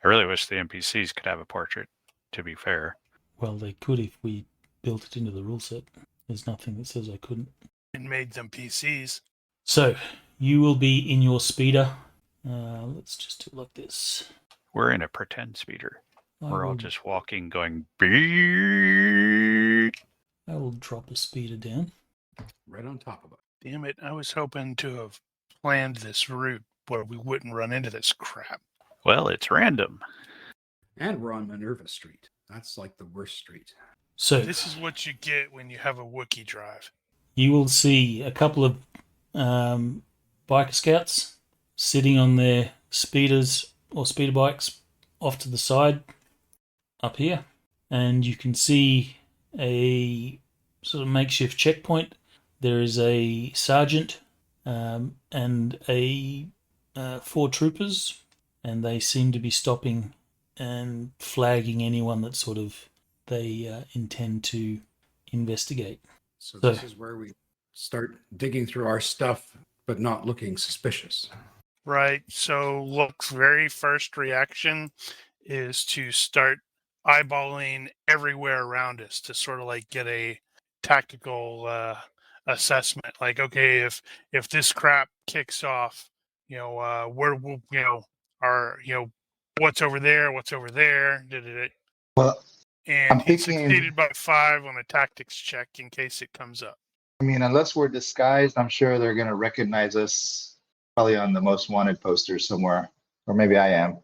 I really wish the NPCs could have a portrait, to be fair. Well, they could if we built it into the rule set. There's nothing that says I couldn't. It made them PCs. So, you will be in your speeder. Let's just do it like this. We're in a pretend speeder. We're all will- just walking, going beep. I will drop a speeder down. Right on top of it. Damn it. I was hoping to have planned this route where we wouldn't run into this crap. Well, it's random. And we're on Minerva Street. That's like the worst street. So, This is what you get when you have a Wookiee drive. you will see a couple of biker scouts sitting on their speeders or speeder bikes off to the side up here, and you can see a sort of makeshift checkpoint. There is a sergeant and a 4 troopers, and they seem to be stopping and flagging anyone that sort of they intend to investigate. So this is where we start digging through our stuff, but not looking suspicious. Right. So, look's very first reaction is to start eyeballing everywhere around us to sort of like get a tactical assessment. Like, okay, if this crap kicks off, where will what's over there? Did it? Well, And I'm he thinking- succeeded by 5 on a tactics check in case it comes up. I mean, unless we're disguised, I'm sure they're going to recognize us probably on the most wanted posters somewhere. Or maybe I am.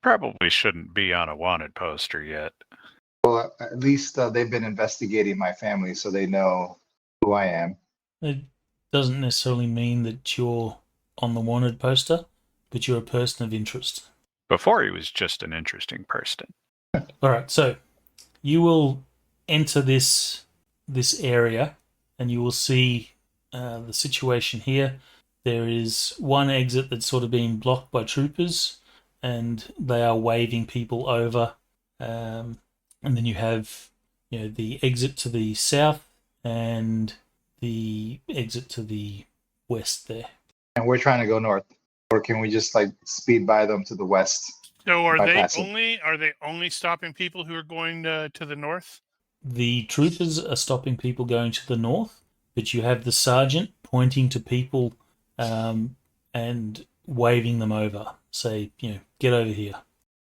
Probably shouldn't be on a wanted poster yet. Well, at least they've been investigating my family, so they know who I am. It doesn't necessarily mean that you're on the wanted poster, but you're a person of interest. Before he was just an interesting person. All right, so you will enter this area, and you will see the situation here. There is one exit that's sort of being blocked by troopers, and they are waving people over. And then you have, the exit to the south and the exit to the west there. And we're trying to go north. Or can we just like speed by them to the west? So are Bypass it. they only stopping people who are going to the north? The troopers are stopping people going to the north, but you have the sergeant pointing to people and waving them over. Say, get over here.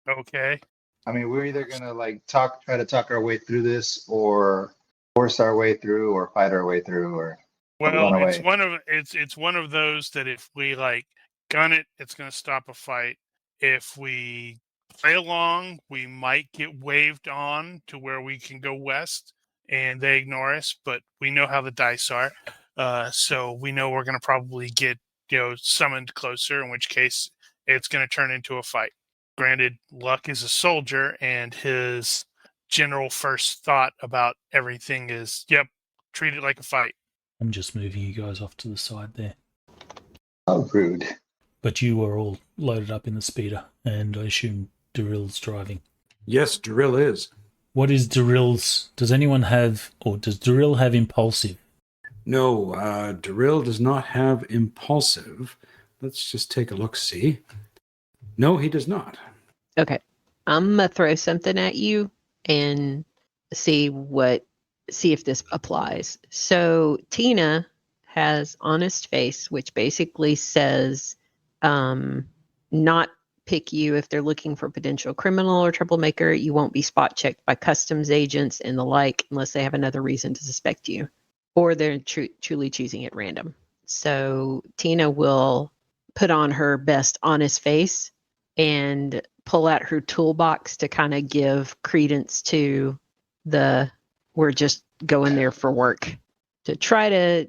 Okay. I mean, we're either gonna like try to talk our way through this, or force our way through, or fight our way through, or Well, run it's away. it's one of those that if we like gun it, it's going to stop a fight. If we play along, we might get waved on to where we can go west, and they ignore us, but we know how the dice are. So we know we're going to probably get, summoned closer, in which case it's going to turn into a fight. Granted, Luck is a soldier, and his general first thought about everything is, yep, treat it like a fight. I'm just moving you guys off to the side there. Oh, rude. But you are all loaded up in the speeder, and I assume Daryl's driving. Yes, Daryl is. What is Daryl's? Does anyone have, or does Daryl have impulsive? No, Daryl does not have impulsive. Let's just take a look-see. No, he does not. Okay. I'm going to throw something at you and see if this applies. So Tina has honest face, which basically says not pick you if they're looking for potential criminal or troublemaker. You won't be spot checked by customs agents and the like unless they have another reason to suspect you, or they're truly choosing at random. So Tina will put on her best honest face and pull out her toolbox to kind of give credence to we're just going there for work, to try to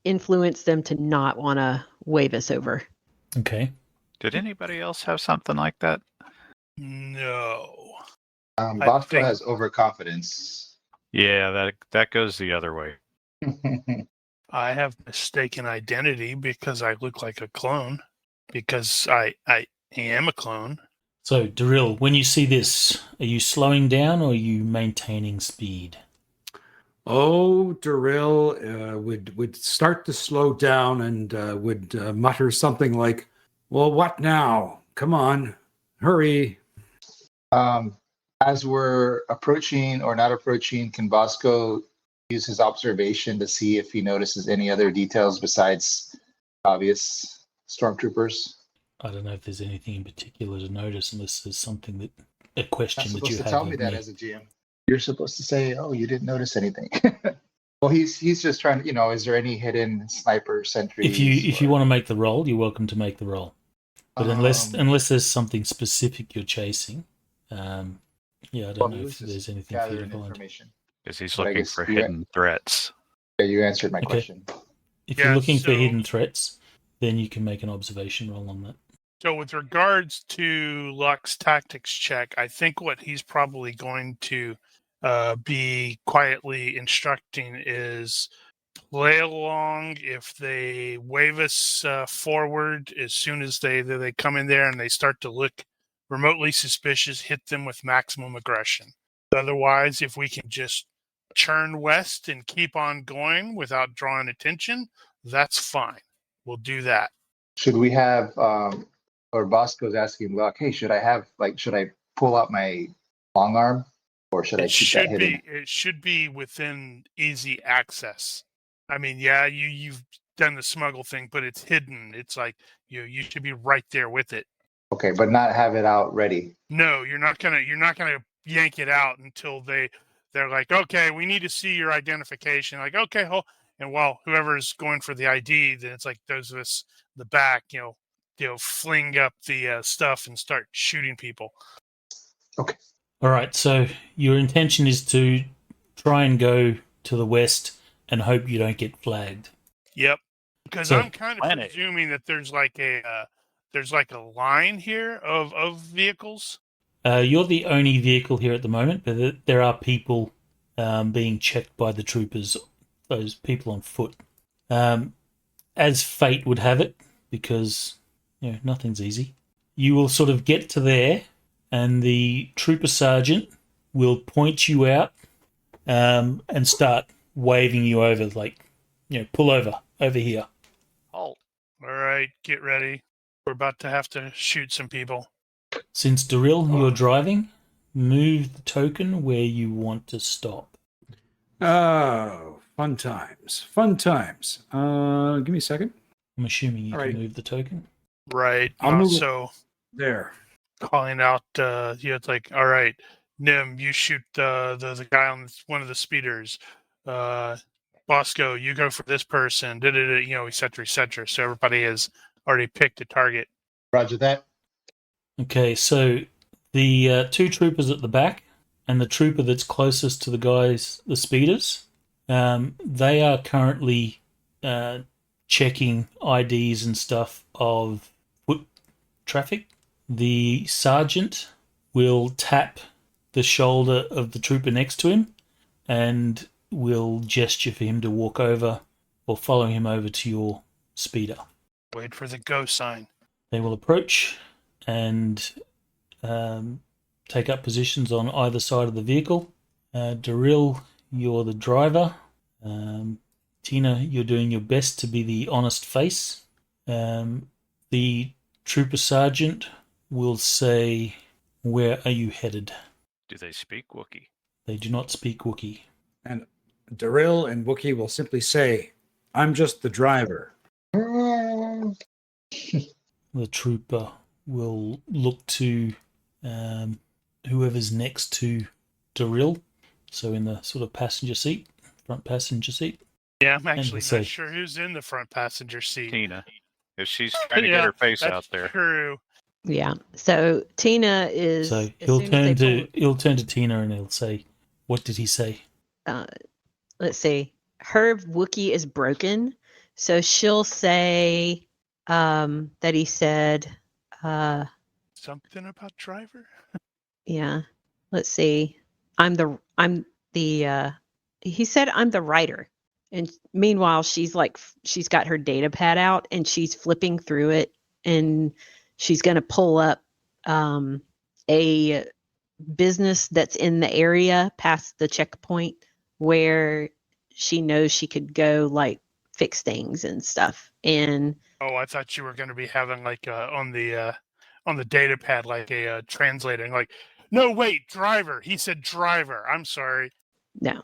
influence them to not want to wave us over. Okay. Did anybody else have something like that? No. Bosco has overconfidence. Yeah, that goes the other way. I have mistaken identity because I look like a clone, because I am a clone. So, Daryl, when you see this, are you slowing down or are you maintaining speed? Oh, Daryl would start to slow down and would mutter something like, "Well, what now? Come on, hurry." As we're approaching or not approaching, can Bosco use his observation to see if he notices any other details besides obvious stormtroopers? I don't know if there's anything in particular to notice unless there's something a question that you have. You're supposed to tell me that as a GM. You're supposed to say, "Oh, you didn't notice anything." Well, he's just trying to, is there any hidden sniper sentries? If you want to make the roll, you're welcome to make the roll. But unless there's something specific you're chasing, I don't know if there's anything for you to find. Because he's looking for hidden threats. Yeah, you answered my question. If you're looking for hidden threats, then you can make an observation roll on that. So with regards to Luck's tactics check, I think what he's probably going to be quietly instructing is play along. If they wave us forward, as soon as they come in there and they start to look remotely suspicious, hit them with maximum aggression. Otherwise, if we can just churn west and keep on going without drawing attention, that's fine. We'll do that. Should we have, or Bosco's asking Luck, hey, should I pull out my long arm? Or should I keep that hidden? It should be within easy access. I mean, yeah, you've done the smuggle thing, but it's hidden. It's like you should be right there with it. Okay, but not have it out ready. No, you're not gonna yank it out until they're like, okay, we need to see your identification. Like, okay, and while whoever's going for the ID, then it's like those of us in the back, fling up the stuff and start shooting people. Okay. All right, so your intention is to try and go to the west and hope you don't get flagged. Yep, because I'm kind of presuming that there's like a line here of vehicles. You're the only vehicle here at the moment, but there are people being checked by the troopers, those people on foot. As fate would have it, because nothing's easy, you will sort of get to there, and the trooper sergeant will point you out and start waving you over, like, pull over here. All right, get ready. We're about to have to shoot some people. Since Daryl, you're driving, move the token where you want to stop. Oh, fun times. Give me a second. I'm assuming you can move the token. Right. I'll move so there. Calling out, it's like, all right, Nim, you shoot the guy on one of the speeders. Bosco, you go for this person. Et cetera, et cetera. So everybody has already picked a target. Roger that. Okay, so the two troopers at the back, and the trooper that's closest to the guys, the speeders, they are currently checking IDs and stuff of foot traffic. The sergeant will tap the shoulder of the trooper next to him and will gesture for him to walk over or follow him over to your speeder. Wait for the go sign. They will approach and take up positions on either side of the vehicle. Daryl, you're the driver. Tina, you're doing your best to be the honest face. The trooper sergeant will say, "Where are you headed?" Do they speak Wookiee? They do not speak Wookiee. And Daryl and Wookiee will simply say, "I'm just the driver." The trooper will look to whoever's next to Daryl, so in the sort of passenger seat, front passenger seat. Yeah, I'm actually say- not sure who's in the front passenger seat. Tina. If she's trying to get her face that's out there. True. Yeah. So Tina is. So as he'll soon as they turn to Tina and he'll say, "What did he say?" let's see. Her Wookiee is broken, so she'll say that he said, Something about driver? yeah. Let's see. He said I'm the writer. And meanwhile, she's got her data pad out and she's flipping through it, and she's going to pull up a business that's in the area past the checkpoint where she knows she could go like fix things and stuff. And Oh, I thought you were going to be having like on the data pad like a translating like, no, wait, driver. He said driver. I'm sorry. no.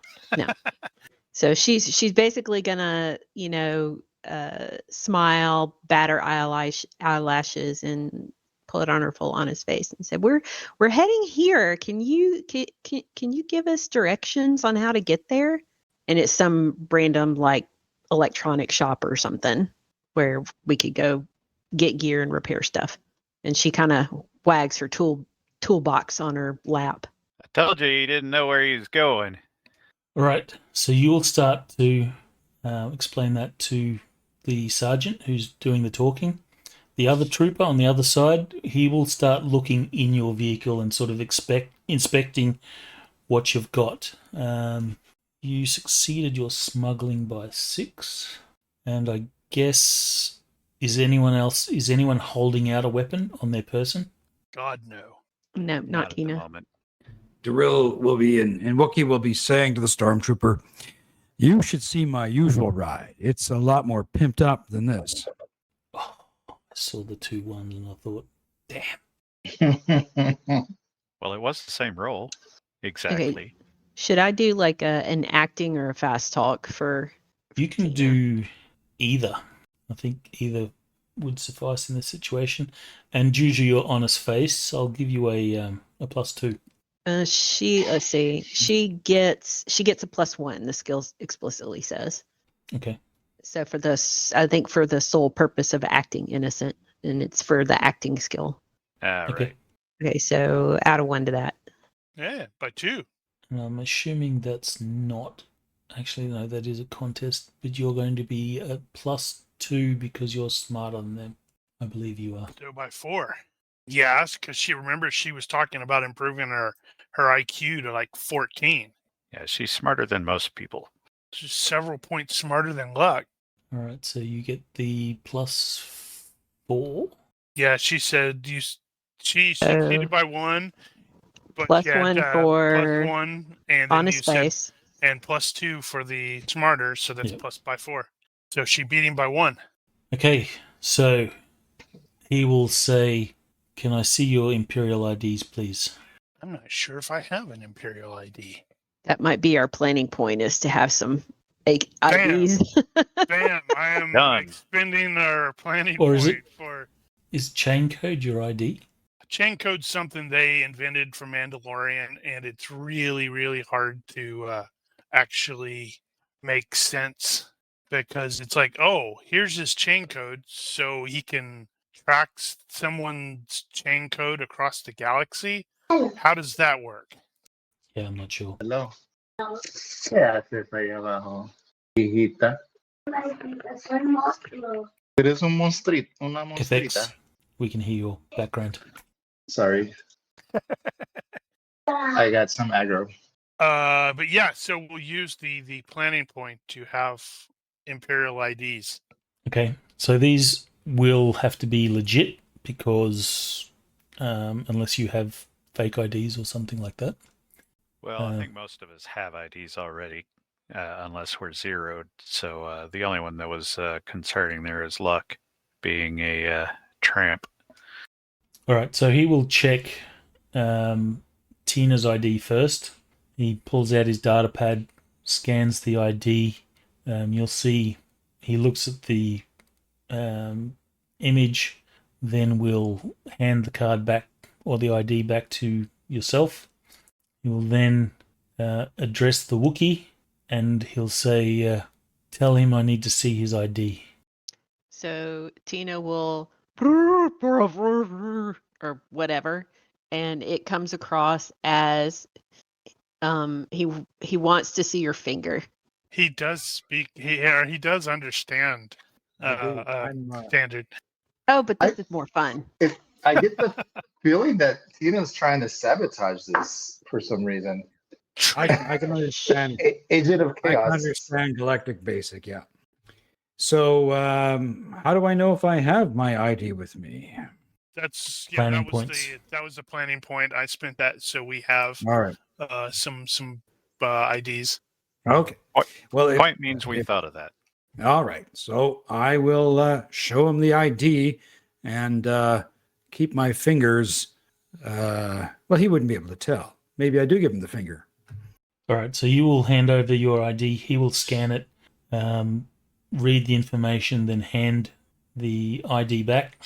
So she's basically gonna, smile, bat her eyelashes, and pull it on her full honest face, and say, "We're heading here. Can you give us directions on how to get there?" And it's some random like electronic shop or something where we could go get gear and repair stuff. And she kind of wags her toolbox on her lap. I told you didn't know where he was going. All right, so you'll start to explain that to the sergeant who's doing the talking. The other trooper on the other side, he will start looking in your vehicle and sort of inspecting what you've got. You succeeded your smuggling by 6, and I guess is anyone holding out a weapon on their person? God, no. No, not at the Tina. moment. Daryl will be and Wookiee will be saying to the stormtrooper, "You should see my usual ride. It's a lot more pimped up than this." Oh, I saw the 2 1s and I thought, damn. Well, it was the same role. Exactly. Okay. Should I do like an acting or a fast talk for? You can Tina? do either. I think either would suffice in this situation. And due to your honest face, I'll give you a +2. Let's see. She gets a +1. The skills explicitly says. Okay. So for this, I think for the sole purpose of acting innocent, and it's for the acting skill. All Okay. right. Okay, so add a 1 to that. Yeah, by 2. And I'm assuming that's not. Actually, no, that is a contest, but you're going to be a +2 because you're smarter than them. I believe you are. So by 4. Yes, because she was talking about improving her IQ to like 14. Yeah, she's smarter than most people. She's several points smarter than Luck. All right, so you get the +4. Yeah, she said she succeeded by 1, but Plus she had, 1 for +1, and then honest you said, face. and +2 for the smarter, so that's Yep. plus by 4. So she beat him by 1. Okay, so he will say, "Can I see your Imperial IDs, please?" I'm not sure if I have an Imperial ID. That might be our planning point, is to have some IDs. Bam! I am Done. expending our planning Or is point it- for Is chain code your ID? chain code's something they invented for Mandalorian, and it's really, really hard to actually make sense because it's like, oh, here's his chain code, so he can track someone's chain code across the galaxy. How does that work? Yeah, I'm not sure. Hello. ¿Qué haces ahí abajo, hijita? Eres un monstruito, una monstruita. FX, we can hear your background. Sorry, I got some aggro. But yeah, so we'll use the planning point to have Imperial IDs. Okay, so these will have to be legit because unless you have fake IDs or something like that. Well, I think most of us have IDs already, unless we're zeroed. So the only one that was concerning there is Luck being a tramp. All right, so he will check Tina's ID first. He pulls out his data pad, scans the ID. You'll see he looks at the image, then will hand the card back or the ID back to yourself. He will then address the Wookiee and he'll say, tell him I need to see his ID. So Tina will or whatever, and it comes across as he wants to see your finger. He does speak. He does understand standard. Oh, but this is more fun. I get the feeling that Tina's trying to sabotage this for some reason. I can understand. Agent of I can Chaos. understand Galactic Basic, yeah. So, how do I know if I have my ID with me? That's Planning points. That was the planning point. I spent that so we have All right. some IDs. Okay. Well, Point means we thought of that. all right. So I will show him the ID and keep my fingers. Well, he wouldn't be able to tell. Maybe I do give him the finger. All right, so you will hand over your ID. He will scan it, read the information, then hand the ID back.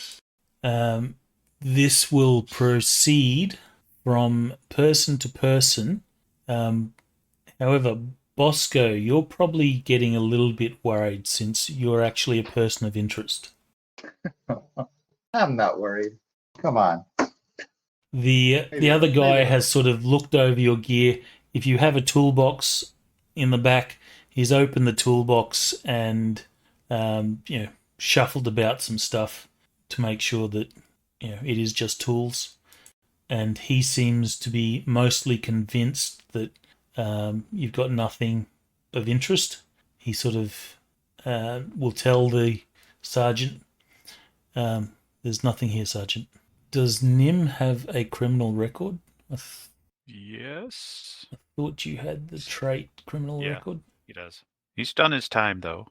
This will proceed from person to person. However, Bosco, you're probably getting a little bit worried since you're actually a person of interest. I'm not worried. Come on. The other guy has sort of looked over your gear. If you have a toolbox in the back, he's opened the toolbox and shuffled about some stuff to make sure that it is just tools. And he seems to be mostly convinced that you've got nothing of interest. He sort of will tell the sergeant, there's nothing here, Sergeant. Does Nim have a criminal record? Yes. I thought you had the trait criminal Yeah. record. He does. He's done his time, though.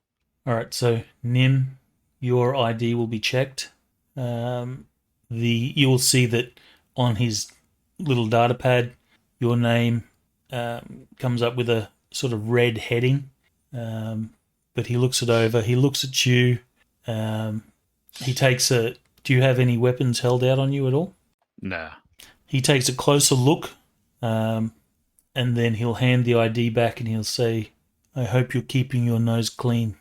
All right, so Nim, your ID will be checked. You will see that on his little data pad, your name comes up with a sort of red heading. But he looks it over. He looks at you. He takes a. Do you have any weapons held out on you at all? Nah. He takes a closer look, and then he'll hand the ID back and he'll say, I hope you're keeping your nose clean.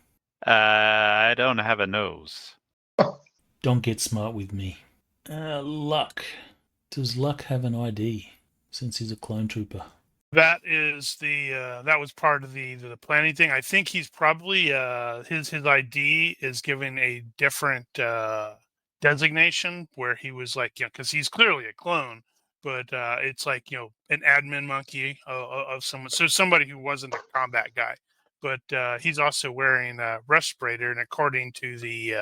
I don't have a nose. Don't get smart with me. Luck. Does Luck have an ID since he's a clone trooper? That is that was part of the planning thing. I think he's probably his ID is given a different designation where he was like, because he's clearly a clone, but it's like an admin monkey of someone, so somebody who wasn't a combat guy, but he's also wearing a respirator, and according to the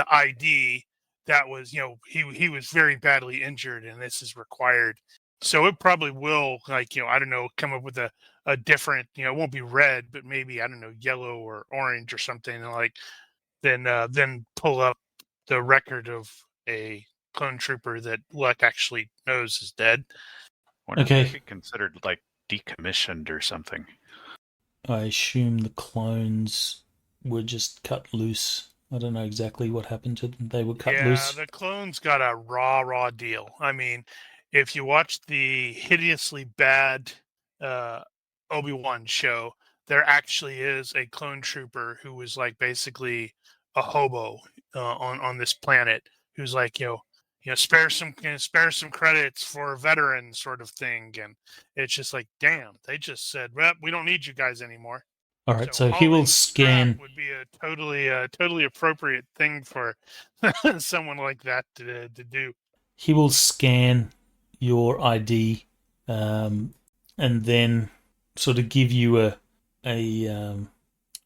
ID, that was he was very badly injured, and this is required. So it probably will, like, I don't know, come up with a different, it won't be red, but maybe, I don't know, yellow or orange or something, and like then pull up the record of a clone trooper that Luck actually knows is dead. Wonder Okay. if they'd be considered like decommissioned or something. I assume the clones were just cut loose. I don't know exactly what happened to them. They were cut loose. Yeah, the clones got a raw deal. I mean, if you watch the hideously bad Obi-Wan show, there actually is a clone trooper who was like basically a hobo on this planet, who's like spare some credits for a veteran sort of thing. And it's just like, damn, they just said, well, we don't need you guys anymore. All right, so he will hauling scrap scan. would be a totally appropriate thing for someone like that to do. He will scan your ID, and then sort of give you a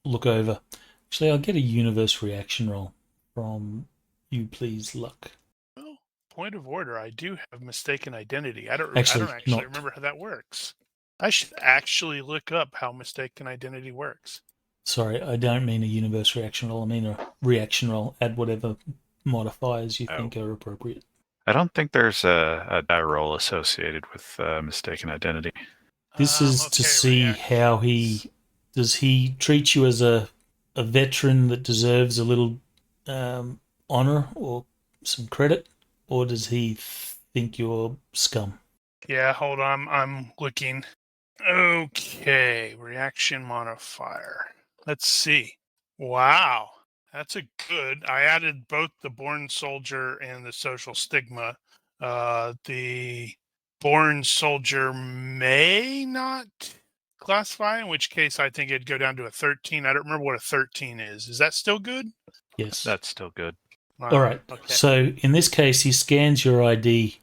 look over. Actually, I'll get a universe reaction roll from you, please, Luck. Well, point of order, I do have mistaken identity. I don't Actually, actually not. remember how that works. I should actually look up how mistaken identity works. Sorry, I don't mean a universe reaction roll. I mean a reaction roll. Add whatever modifiers you think are appropriate. I don't think there's a die roll associated with mistaken identity. This is to see how does he treat you as a veteran that deserves a little honor or some credit, or does he think you're scum? Yeah, hold on. I'm looking. Okay, reaction modifier. Let's see. Wow, that's a good. I added both the born soldier and the social stigma. The born soldier may not classify, in which case I think it'd go down to a 13. I don't remember what a 13 is. Is that still good? Yes. That's still good. All right. Okay. So in this case, he scans your ID.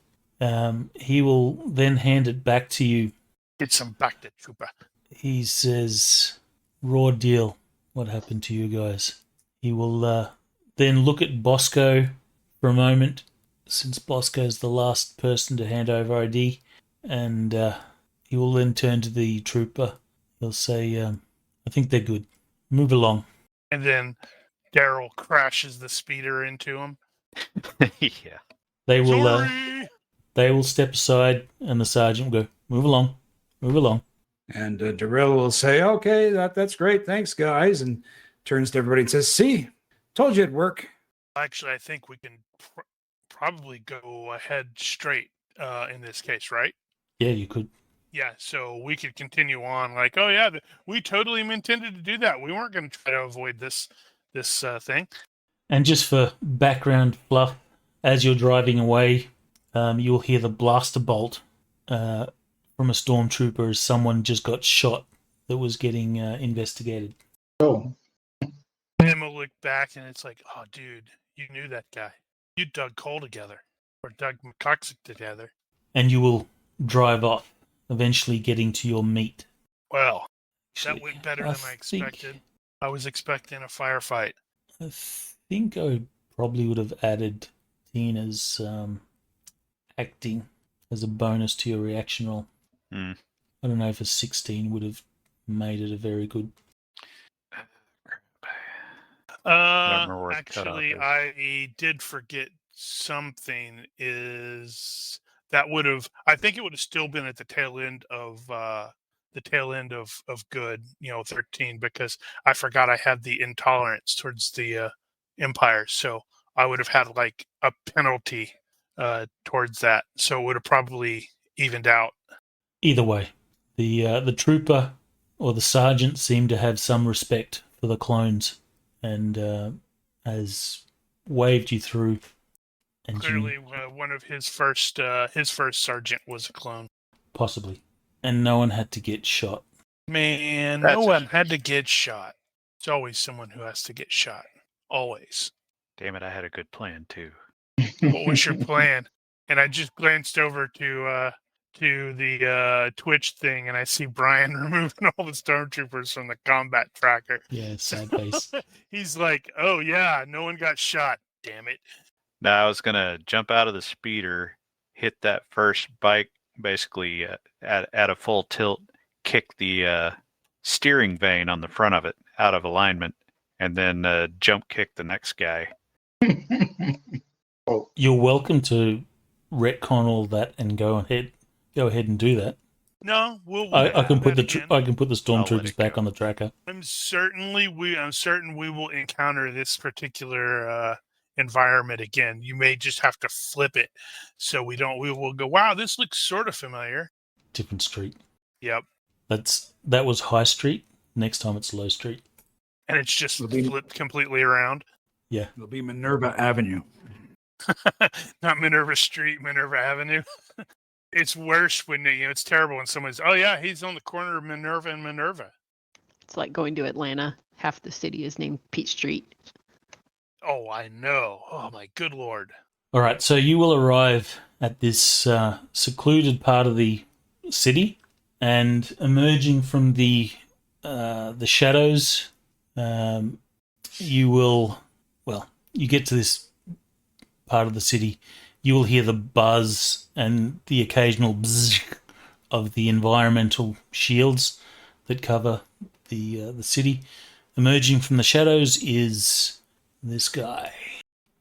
He will then hand it back to you. Get some back to trooper. He says, raw deal. What happened to you guys? He will then look at Bosco for a moment, since Bosco's the last person to hand over ID, and he will then turn to the trooper. He'll say, I think they're good. Move along. And then Daryl crashes the speeder into him. Yeah. They will step aside, and the sergeant will go, move along. Move along. And Darrell will say, okay, that's great. Thanks, guys. And turns to everybody and says, see, told you it'd work. Actually, I think we can probably go ahead straight in this case, right? Yeah, you could. Yeah, so we could continue on like, oh, yeah, we totally intended to do that. We weren't going to try to avoid this thing. And just for background fluff, as you're driving away, you'll hear the blaster bolt from a stormtrooper as someone just got shot that was getting investigated. Oh. And we'll look back and it's like, oh, dude, you knew that guy. You dug coal together or dug McCoxic together. And you will drive off, eventually getting to your meet. Well, that went better than I expected. I was expecting a firefight. I think I probably would have added Tina's acting as a bonus to your reaction roll. I don't know if a 16 would have made it a very good. Actually, I did forget something. Is that would have? I think it would have still been at the tail end of good. 13, because I forgot I had the intolerance towards the Empire, so I would have had like a penalty towards that. So it would have probably evened out. Either way, the trooper or the sergeant seemed to have some respect for the clones and has waved you through. And clearly, one of his first sergeant was a clone. Possibly. And no one had to get shot. Man, no one had to get shot. It's always someone who has to get shot. Always. Damn it, I had a good plan, too. What was your plan? And I just glanced over to the Twitch thing, and I see Brian removing all the stormtroopers from the combat tracker. Yeah, sad face. He's like, oh, yeah, no one got shot. Damn it. Now, I was going to jump out of the speeder, hit that first bike, basically at a full tilt, kick the steering vane on the front of it out of alignment, and then jump kick the next guy. You're welcome to retcon all that and go ahead and do that. No, I can put the stormtroopers back on the tracker. I'm certain we will encounter this particular environment again. You may just have to flip it so we will go, wow, this looks sort of familiar. Different street. Yep. That was High Street. Next time it's Low Street. And it's just flipped completely around. Yeah. It'll be Minerva Avenue. Not Minerva Street, Minerva Avenue. It's worse when it's terrible when someone's, oh yeah, he's on the corner of Minerva and Minerva. It's like going to Atlanta. Half the city is named Peach Street. Oh, I know. Oh my good lord. All right, so you will arrive at this secluded part of the city, and emerging from the shadows, you get to this part of the city. You will hear the buzz and the occasional bzzz of the environmental shields that cover the city. Emerging from the shadows is this guy,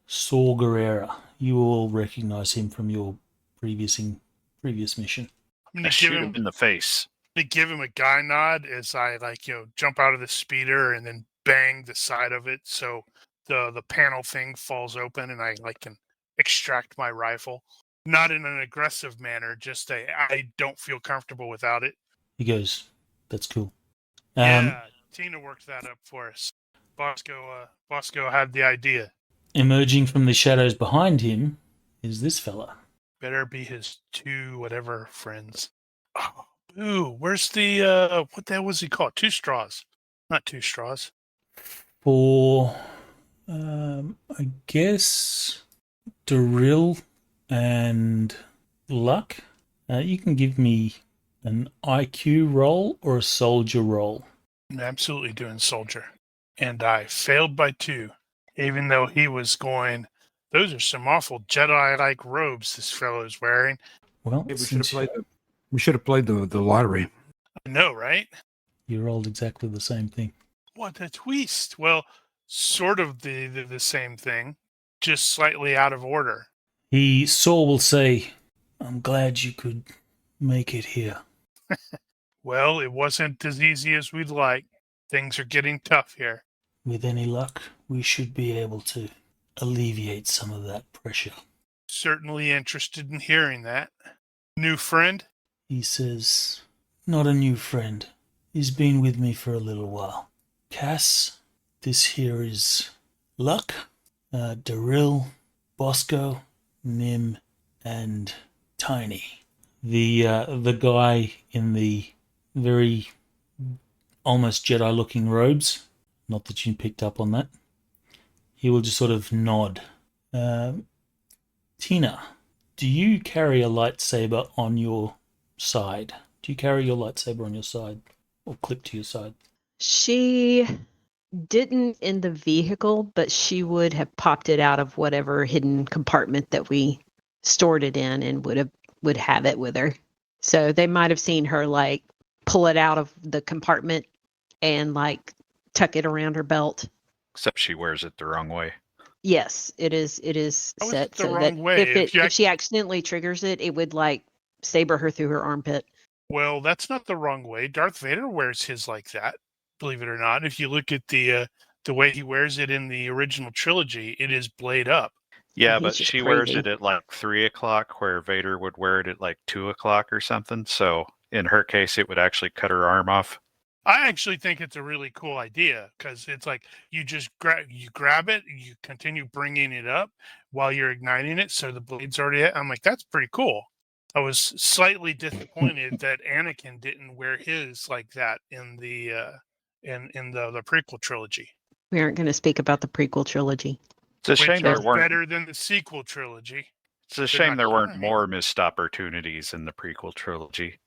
Saul Gerrera. You will recognize him from your previous mission. I'm I gonna shoot give him in the face. to give him a guy nod as I jump out of the speeder and then bang the side of it so the panel thing falls open and I can extract my rifle. Not in an aggressive manner, just I don't feel comfortable without it. He goes, "That's cool." Yeah, Tina worked that up for us. Bosco had the idea. Emerging from the shadows behind him is this fella. Better be his two whatever friends. Oh, ooh, where's the what the hell was he called? Two straws. Not two straws. For, I guess, Drill and Luck. You can give me an IQ roll or a soldier roll. I'm absolutely doing soldier. And I failed by 2. Even though he was going, those are some awful Jedi-like robes this fellow's wearing. Well, Maybe we should have played the lottery. I know, right? You rolled exactly the same thing. What a twist. Well, sort of the same thing, just slightly out of order. Saul will say, "I'm glad you could make it here." Well, it wasn't as easy as we'd like. Things are getting tough here. With any luck, we should be able to alleviate some of that pressure. Certainly interested in hearing that. New friend? He says, "Not a new friend. He's been with me for a little while. Cass, this here is Luck, Daryl, Bosco, Nim, and Tiny." The guy in the very almost Jedi-looking robes, not that you picked up on that, he will just sort of nod. Tina, do you carry a lightsaber on your side? Do you carry your lightsaber on your side or clipped to your side? She didn't in the vehicle, but she would have popped it out of whatever hidden compartment that we stored it in and would have it with her. So they might have seen her pull it out of the compartment and tuck it around her belt. Except she wears it the wrong way. Yes, it is How is set it the so wrong that way? if she accidentally triggers it, it would saber her through her armpit. Well, that's not the wrong way. Darth Vader wears his like that, believe it or not. If you look at the way he wears it in the original trilogy, it is blade up. Yeah, He's but just she wears crazy. it at 3 o'clock, where Vader would wear it at 2 o'clock or something. So in her case, it would actually cut her arm off. I actually think it's a really cool idea because it's you just grab it, you continue bringing it up while you're igniting it, so the blade's already. I'm like, that's pretty cool. I was slightly disappointed that Anakin didn't wear his like that in the the prequel trilogy. We aren't going to speak about the prequel trilogy. It's a Which shame there are weren't. better than the sequel trilogy. It's a shame not there weren't trying. more missed opportunities in the prequel trilogy.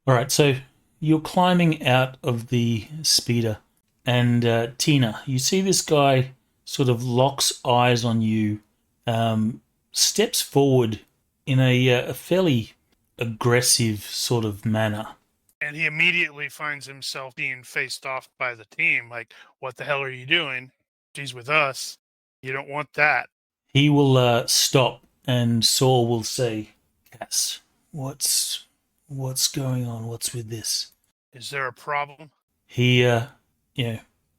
All right, so you're climbing out of the speeder, and Tina, you see this guy sort of locks eyes on you, steps forward in a fairly aggressive sort of manner. And he immediately finds himself being faced off by the team. Like, what the hell are you doing? She's with us. You don't want that. He will stop, and Saul will say, "Cass, what's going on? What's with this?" Is there a problem? He,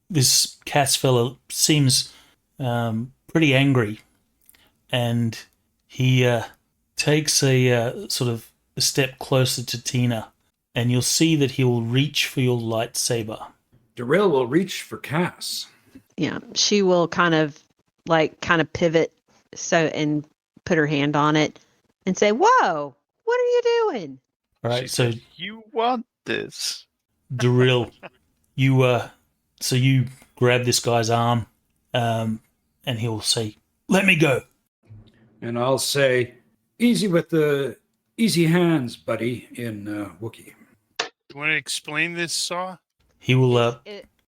this Cass fella seems pretty angry, and he takes a sort of a step closer to Tina, and you'll see that he will reach for your lightsaber. Daryl will reach for Cass. Yeah, she will kind of pivot and put her hand on it and say, "Whoa, what are you doing?" All right, She so said, "You want this?" Darryl, so you grab this guy's arm, and he'll say, "Let me go." And I'll say, easy with the easy hands, buddy, in Wookiee. You want to explain this, Saw? He will.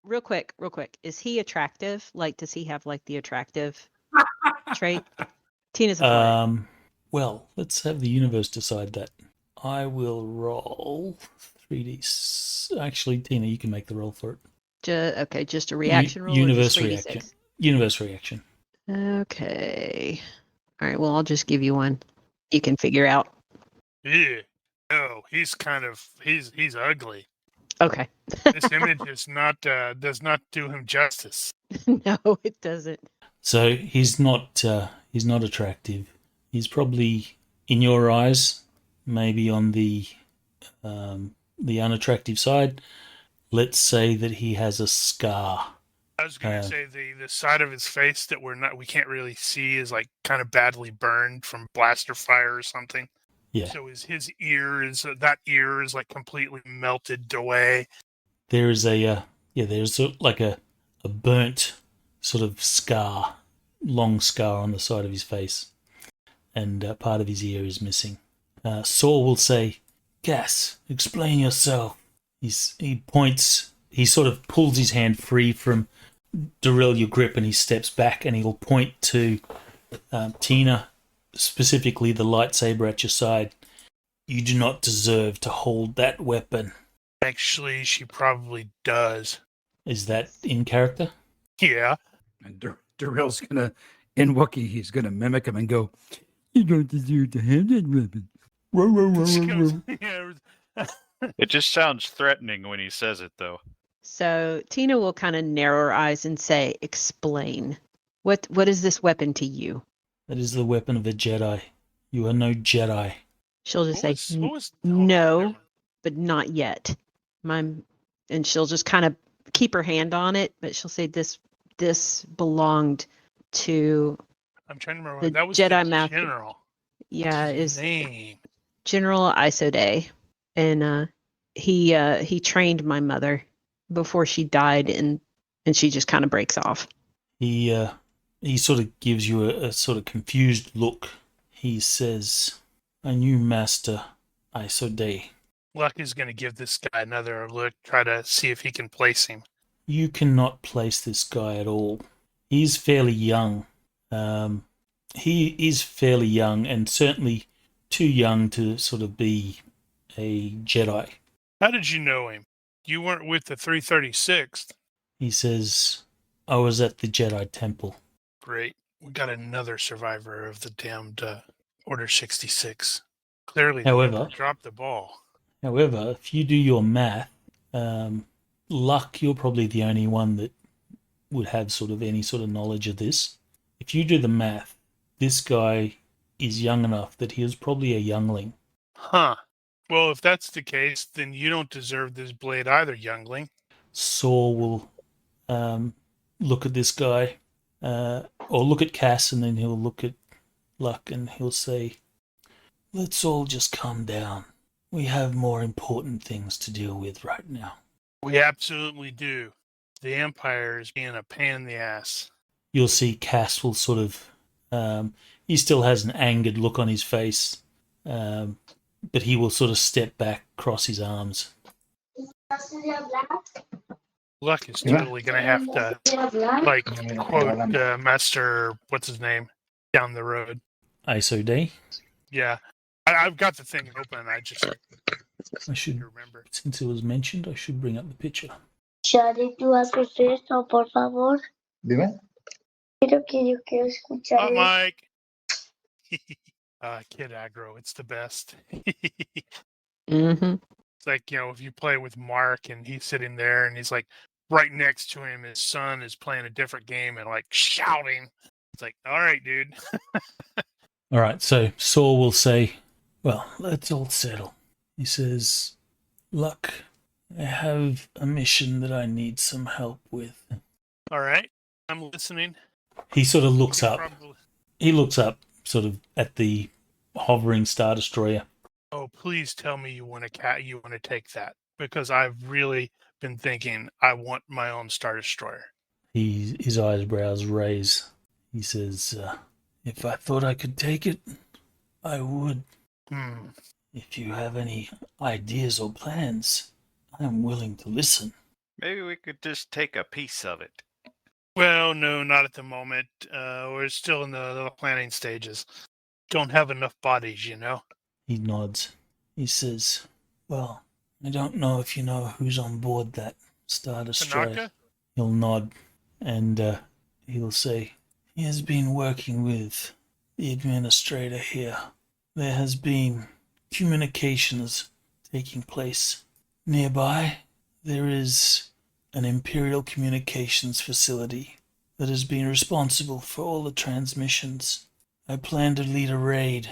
Real quick. Is he attractive? Like, does he have like the attractive trait? Tina's a flirt. Well, let's have the universe decide that. I will roll 3d. Actually, Tina, you can make the roll for it. Just a reaction roll. Universe or just reaction. 3d6? Universe reaction. Okay. All right. Well, I'll just give you one. You can figure out. Yeah. No, he's he's ugly. Okay. This image is not does not do him justice. No, it doesn't. So he's not attractive. He's probably, in your eyes, maybe on the unattractive side. Let's say that he has a scar. I was going to say the side of his face that we can't really see is like kind of badly burned from blaster fire or something. Yeah. So his ear is that ear is like completely melted away. There's a burnt sort of scar, long scar on the side of his face, and part of his ear is missing. Saul will say, "Cass, explain yourself." He points. He sort of pulls his hand free from Darryl, your grip, and he steps back and he'll point to Tina, specifically the lightsaber at your side. "You do not deserve to hold that weapon." Actually, she probably does. Is that in character? Yeah. And Darrell's gonna, in Wookiee, he's gonna mimic him and go, "You don't deserve to have that weapon." It just sounds threatening when he says it, though. So Tina will kind of narrow her eyes and say, "Explain. What is this weapon to you?" That is the weapon of a Jedi. You are no Jedi. She'll just say, What was "No, but not yet." And she'll just kind of keep her hand on it, but she'll say, "This belonged to I'm trying to remember. the That was Jedi the Master." general. Yeah, His is name. General Isode, and he trained my mother before she died, and she just kind of breaks off. He sort of gives you a sort of confused look. He says, "A new master, Isode. Luck is going to give this guy another look, try to see if he can place him. You cannot place this guy at all. He's fairly young. He is fairly young and certainly too young to sort of be a Jedi." How did you know him? You weren't with the 336th. He says, "I was at the Jedi Temple." Great. We got another survivor of the damned Order 66. Clearly, they However- never dropped the ball. However, if you do your math, Luck, you're probably the only one that would have sort of any sort of knowledge of this. If you do the math, this guy is young enough that he was probably a youngling. Huh. Well, if that's the case, then you don't deserve this blade either, youngling. Saul will look at this guy, or look at Cass, and then he'll look at Luck and he'll say, "Let's all just calm down. We have more important things to deal with right now." We absolutely do. The Empire is being a pain in the ass. You'll see Cass will sort of, he still has an angered look on his face, but he will sort of step back, cross his arms. Luck is totally going to have to, like, quote Master, what's his name, down the road. ISOD. Yeah. I've got the thing open. I should remember. Since it was mentioned, I should bring up the picture. Shari, ¿tú haces esto, por favor? Dime. Quiero que yo quiero escuchar. Oh, Mike. Kid aggro. It's the best. Mm-hmm. It's like, if you play with Mark and he's sitting there and he's like right next to him, his son is playing a different game and like shouting. It's like, all right, dude. All right, so Saul will say, "Well, let's all settle." He says, "Luck, I have a mission that I need some help with." All right. I'm listening. He sort of looks up. he looks up sort of at the hovering Star Destroyer. Oh, please tell me you want to take that, because I've really been thinking I want my own Star Destroyer. His eyebrows raise. He says, if I thought I could take it, I would. If you have any ideas or plans, I am willing to listen. Maybe we could just take a piece of it. Well, no, not at the moment. We're still in the planning stages. Don't have enough bodies, you know. He nods. He says, well, I don't know if you know who's on board that Star Destroyer. Tanaka? He'll nod and he'll say, he has been working with the administrator here. There has been communications taking place. Nearby, there is an Imperial communications facility that has been responsible for all the transmissions. I plan to lead a raid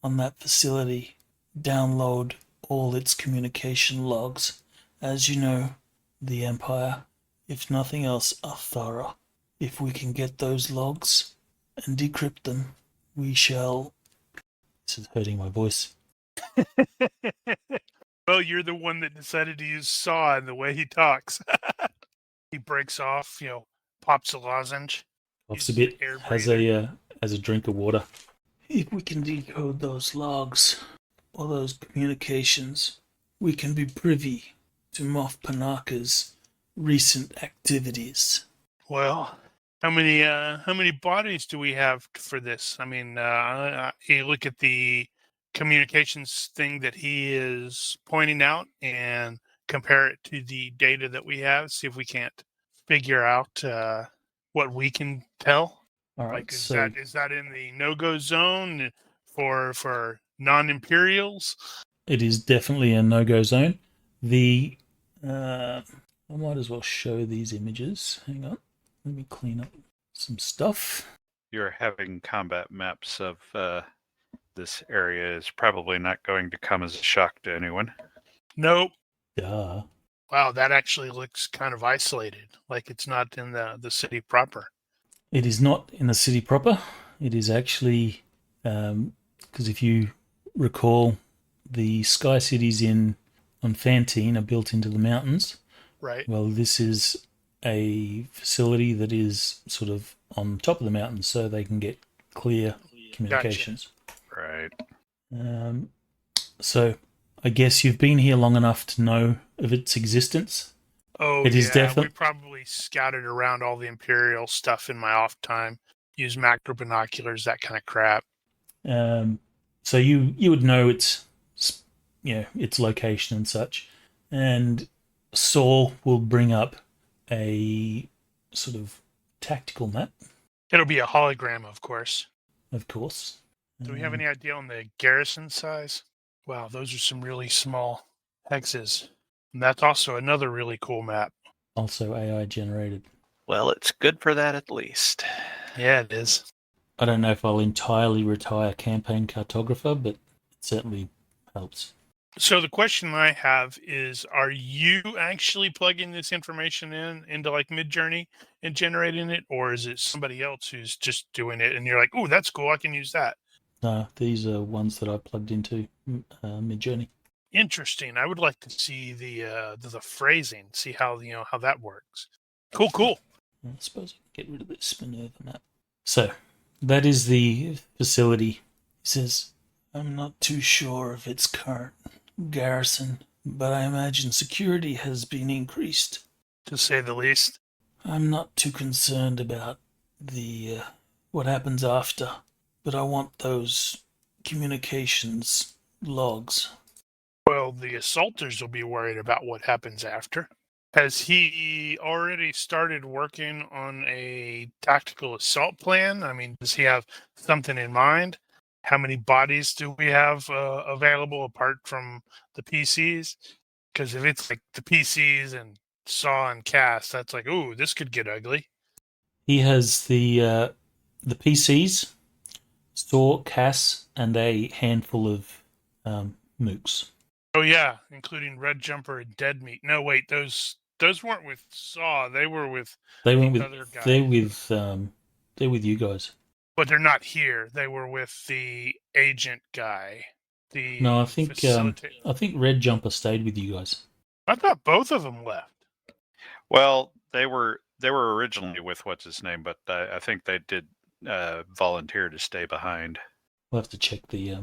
on that facility, download all its communication logs. As you know, the Empire, if nothing else, are thorough. If we can get those logs and decrypt them, we shall... This is hurting my voice. Well, you're the one that decided to use Saw in the way he talks. He breaks off, pops a lozenge. Coughs a bit, has a drink of water. If we can decode those logs, or those communications, we can be privy to Moff Panaka's recent activities. Well, how many bodies do we have for this? I mean, you look at the communications thing that he is pointing out and compare it to the data that we have. See if we can't figure out what we can tell. All right, Like, is so that in the no-go zone for non-Imperials? it is definitely a no-go zone. I might as well show these images. Hang on, let me clean up some stuff. You're having combat maps of this area is probably not going to come as a shock to anyone. Nope. Duh. Wow, that actually looks kind of isolated, like it's not in the city proper. It is not in the city proper. It is actually, because if you recall, the sky cities on Phantine are built into the mountains. Right. Well, this is a facility that is sort of on top of the mountains, so they can get clear communications. Right. So I guess you've been here long enough to know of its existence. Oh, It is we probably scouted around all the Imperial stuff in my off time, use macro binoculars, that kind of crap. So you would know its location and such, and Saul will bring up a sort of tactical map. It'll be a hologram, of course. Of course. Do we have any idea on the garrison size? Wow, those are some really small hexes. And that's also another really cool map. Also AI generated. Well, it's good for that at least. Yeah, it is. I don't know if I'll entirely retire campaign cartographer, but it certainly helps. So the question I have is, are you actually plugging this information into like Midjourney and generating it, or is it somebody else who's just doing it and you're like, oh, that's cool, I can use that? No, these are ones that I plugged into Midjourney. Interesting. I would like to see the phrasing, see how how that works. Cool. I suppose I can get rid of this Minerva map. So, that is the facility. He says, I'm not too sure of its current garrison, but I imagine security has been increased. To say the least. I'm not too concerned about the what happens after, but I want those communications logs. Well, the assaulters will be worried about what happens after. Has he already started working on a tactical assault plan? I mean, does he have something in mind? How many bodies do we have available apart from the PCs? Because if it's like the PCs and Saw and Cast, that's like, ooh, this could get ugly. He has the PCs, Saw, Cass, and a handful of mooks. Oh yeah, including Red Jumper and Dead Meat. No, wait, those weren't with Saw. They were with They went with other guy. they're with you guys. But they're not here. They were with the agent guy. The No, I think facilitator. Red Jumper stayed with you guys. I thought both of them left. Well, they were originally with what's his name, but I think they did volunteer to stay behind. We'll have to check the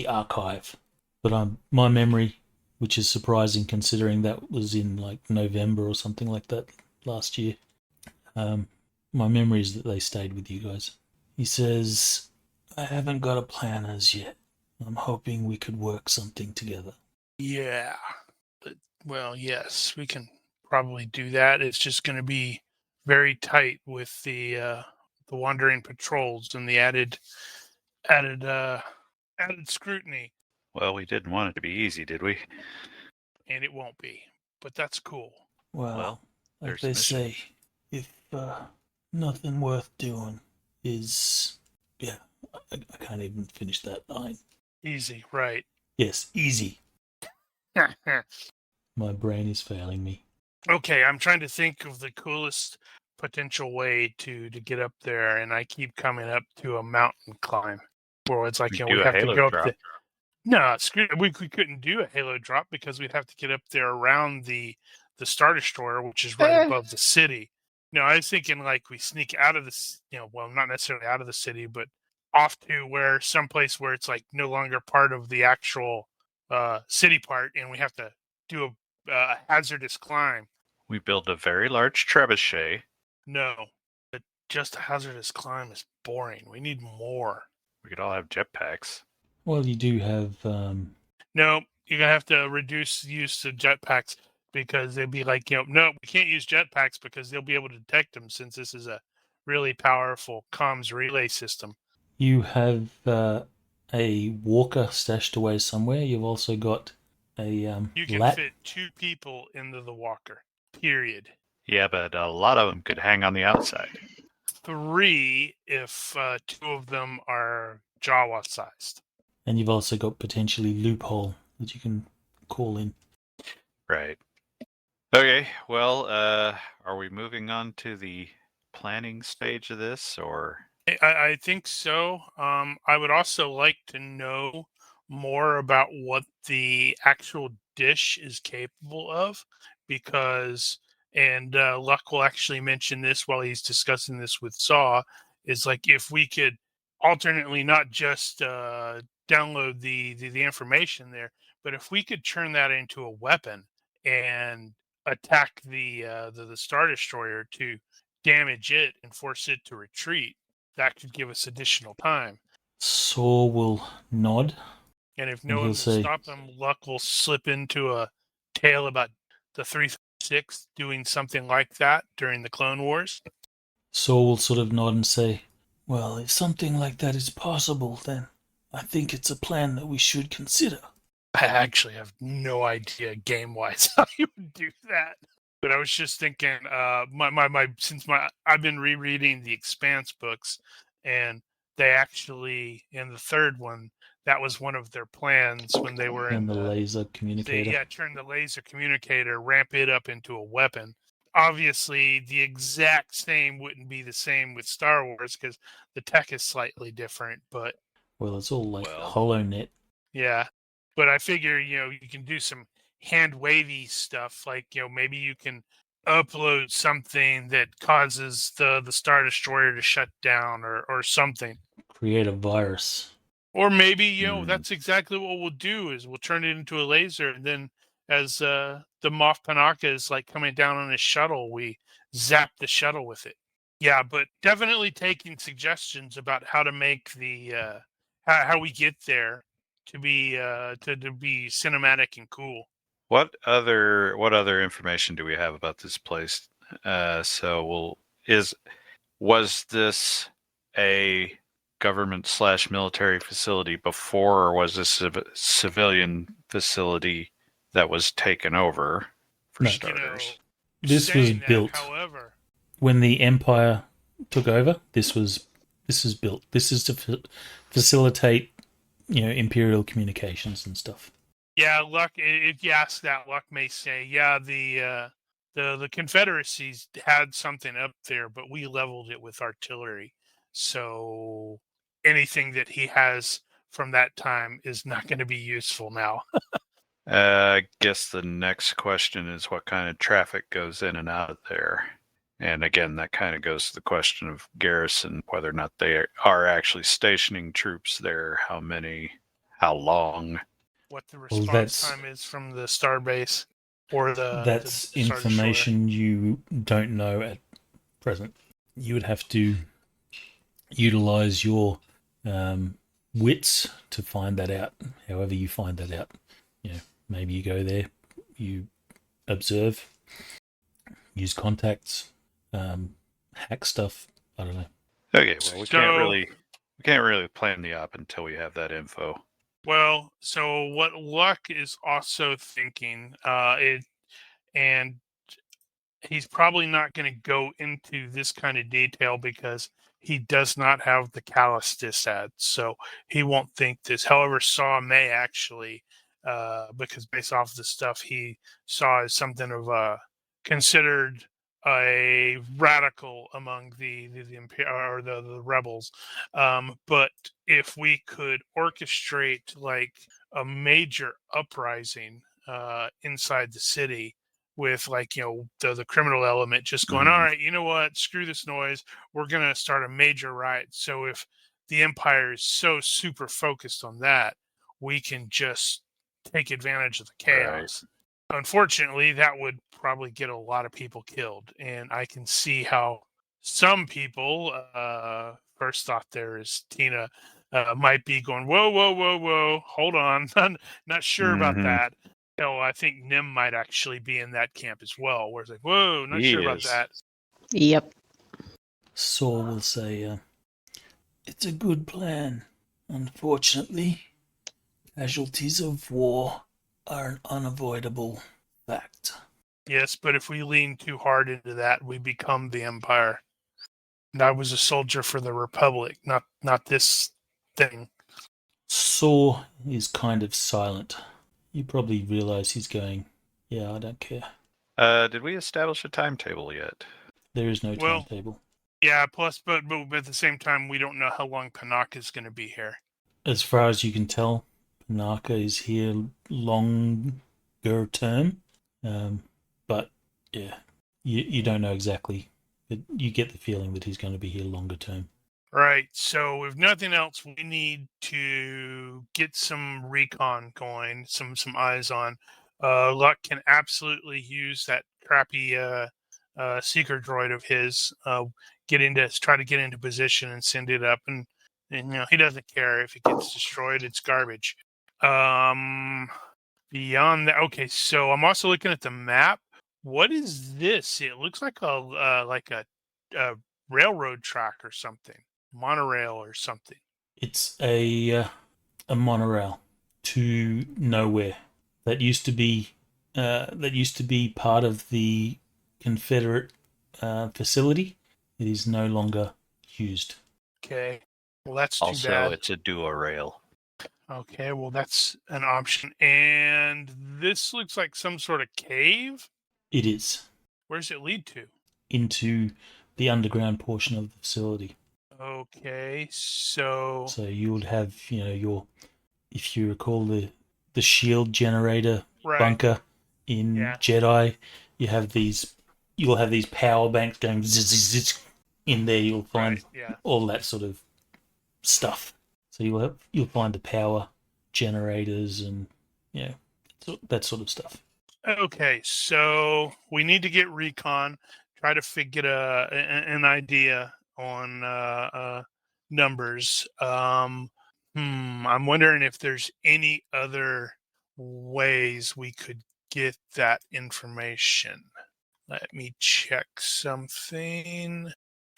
archive. But my memory, which is surprising considering that was in like November or something like that last year. My memory is that they stayed with you guys. He says, I haven't got a plan as yet. I'm hoping we could work something together. Yeah. But, well, yes, we can probably do that. It's just going to be very tight with the wandering patrols and the added scrutiny. Well, we didn't want it to be easy, did we? And it won't be. But that's cool. Well, like there's they the mission. say, if nothing worth doing is... Yeah, I can't even finish that line. Easy, right. Yes, easy. My brain is failing me. Okay, I'm trying to think of the coolest potential way to get up there, and I keep coming up to a mountain climb. Where it's like, We you know, do we a have to halo go up drop. there. No, screw it. We couldn't do a halo drop because we'd have to get up there around the Star Destroyer, which is right above the city. No, I was thinking like we sneak out of this, well, not necessarily out of the city, but off to where someplace where it's like no longer part of the actual city part, and we have to do a hazardous climb. We build a very large trebuchet. No, but just a hazardous climb is boring. We need more. We could all have jetpacks. Well, you do have... No, you're going to have to reduce the use of jetpacks because they'd be like, no, we can't use jetpacks because they'll be able to detect them since this is a really powerful comms relay system. You have a walker stashed away somewhere. You've also got a You can lat. fit 2 people into the walker, period. Yeah, but a lot of them could hang on the outside. 3 if 2 of them are Jawa sized. And you've also got potentially loophole that you can call in. Right. Okay, well, are we moving on to the planning stage of this, or? I think so. I would also like to know more about what the actual dish is capable of, because, and Luck will actually mention this while he's discussing this with Saw, is like if we could alternately not just download the information there, but if we could turn that into a weapon and attack the Star Destroyer to damage it and force it to retreat, that could give us additional time. Saw will nod. And if And no one he'll will say- stop him, Luck will slip into a tale about the 336 doing something like that during the Clone Wars. Saw will sort of nod and say, well, if something like that is possible, then I think it's a plan that we should consider. I actually have no idea game-wise how you would do that. But I was just thinking, I've been rereading the Expanse books, and they actually, in the third one, that was one of their plans when they were in And the laser communicator. turn the laser communicator, ramp it up into a weapon. Obviously, the exact same wouldn't be the same with Star Wars because the tech is slightly different, but Well, it's all like Well- HoloNet. yeah. But I figure, you can do some hand wavy stuff, like, maybe you can upload something that causes the Star Destroyer to shut down or something. Create a virus. Or maybe, Hmm. that's exactly what we'll do is we'll turn it into a laser, and then as the Moff Panaka is like coming down on his shuttle, we zap the shuttle with it. Yeah, but definitely taking suggestions about how to make the how we get there to be to be cinematic and cool. What other information do we have about this place? Was this a government/military facility before, or was this a civilian facility that was taken over for No. starters? This was Saying that, built. However, When the Empire took over, this was built. This is to facilitate, Imperial communications and stuff. yeah, Luck. If you ask that, Luck may say, yeah, the Confederacies had something up there, but we leveled it with artillery. So anything that he has from that time is not going to be useful now. I guess the next question is what kind of traffic goes in and out of there. And again, that kind of goes to the question of garrison, whether or not they are actually stationing troops there, how many, how long. What the Well, response time is from the starbase or that's the Star Destroyer. information you don't know at present. You would have to utilize your wits to find that out. However you find that out, maybe you go there, you observe, use contacts, hack stuff. I don't know. Okay, well, we can't really plan the op until we have that info. Well, so what Luck is also thinking, and he's probably not going to go into this kind of detail because he does not have the callus disad, so he won't think this. However, Saw may actually, because based off the stuff he saw as something of a considered a radical among the or the rebels. But if we could orchestrate like a major uprising inside the city, with like the criminal element just going, all right, you know what, screw this noise, we're gonna start a major riot. So if the Empire is so super focused on that, we can just take advantage of the chaos. Right. Unfortunately, that would probably get a lot of people killed, and I can see how some people, first thought there is Tina, might be going, whoa, hold on, not sure about that. I think Nim might actually be in that camp as well, where it's like, whoa, not sure about that. Yep. Saul will say, it's a good plan. Unfortunately, casualties of war are an unavoidable fact. Yes, but if we lean too hard into that, we become the Empire. And I was a soldier for the Republic, not this thing. Saul is kind of silent. You probably realize he's going, yeah, I don't care. Did we establish a timetable yet? There is no timetable. Yeah, plus, but at the same time, we don't know how long Panaka is going to be here. As far as you can tell, Panaka is here longer term. But, yeah, you don't know exactly. But you get the feeling that he's going to be here longer term. Right. So if nothing else, we need to get some recon going, some eyes on. Luck can absolutely use that crappy seeker droid of his. Try to get into position and send it up, and he doesn't care if it gets destroyed; it's garbage. Beyond that, okay. So I'm also looking at the map. What is this? It looks like a railroad track or something. Monorail or something. It's a monorail to nowhere that used to be part of the Confederate facility. It is no longer used. Okay, well that's too bad. Also, it's a duo rail. Okay, well that's an option. And this looks like some sort of cave. It is. Where does it lead to? Into the underground portion of the facility. Okay, so you would have, if you recall the shield generator bunker in Jedi, you'll have these power banks going zzz, in there. You'll find all that sort of stuff. So you'll find the power generators and that sort of stuff. Okay, so we need to get recon, try to get an idea on numbers. I'm wondering if there's any other ways we could get that information. Let me check something.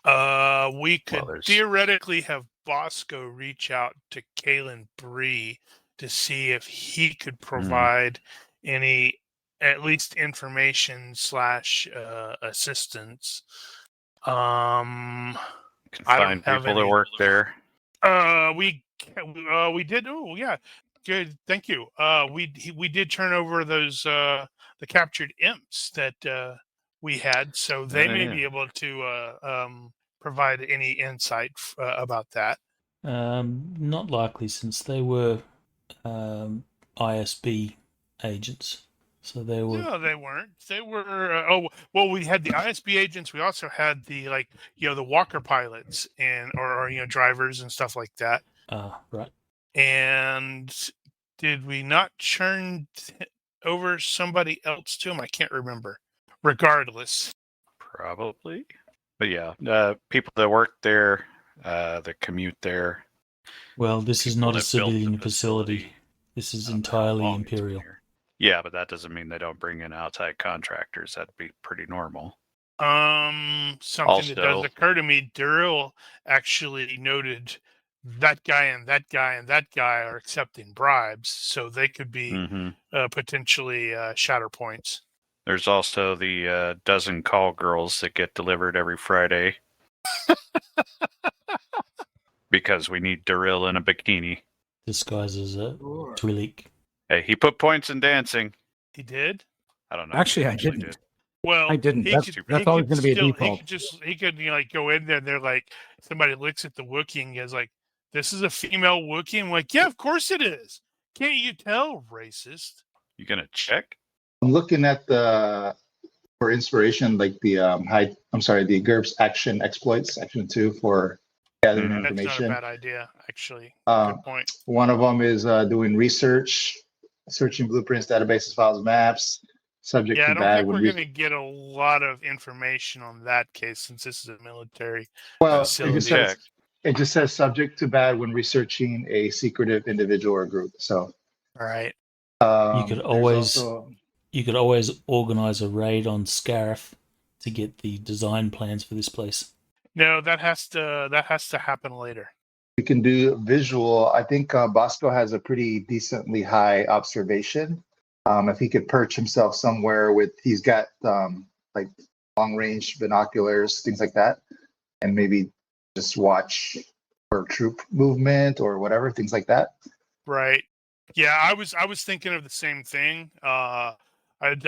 We could theoretically have Bosco reach out to Kalen Bree to see if he could provide any, at least information / assistance. Can find people to work there. We did. Oh yeah, good. Thank you. We did turn over those the captured imps that we had, so they may be able to provide any insight about that. Not likely, since they were ISB agents. So they were. No, they weren't. They were. We had the ISB agents. We also had the the walker pilots and or drivers and stuff like that. Right. And did we not churn over somebody else to them? I can't remember. Regardless, Probably. But yeah, people that work there, that commute there. Well, this is people not a that built the civilian facility. This is I don't know how entirely long it's been Imperial. here. Yeah, but that doesn't mean they don't bring in outside contractors. That'd be pretty normal. something that does Also- occur to me. Durrell actually noted that guy and that guy and that guy are accepting bribes, so they could be hmm potentially shatter points. There's also the dozen call girls that get delivered every Friday because we need Daryl in a bikini. Disguised as a Twi'lek. Hey, he put points in dancing. He did. I don't know. if he Actually, I actually didn't. did. Well, I didn't. he That's- could- that's he always could gonna be a still- default. He could go in there and they're like, somebody looks at the Wookiee and is like, "This is a female Wookiee." I'm like, "Yeah, of course it is. Can't you tell, racist?" You gonna check? I'm looking at for inspiration, like the the GURPS action exploits, action 2 for gathering Mhm. That's not a information. bad idea, actually. Um, Good point. One of them is doing research, searching blueprints, databases, files, maps, subject Yeah, I to don't bad think when we're re- going to get a lot of information on that case since this is a military Well, facility. it just says subject to bad when researching a secretive individual or group. So All right. You could there's always- also- You could always organize a raid on Scarif to get the design plans for this place. No, that has to happen later. we can do visual. I think Bosco has a pretty decently high observation. If he could perch himself somewhere he's got like long range binoculars, things like that, and maybe just watch for troop movement or whatever, things like that. Right. Yeah, I was thinking of the same thing. I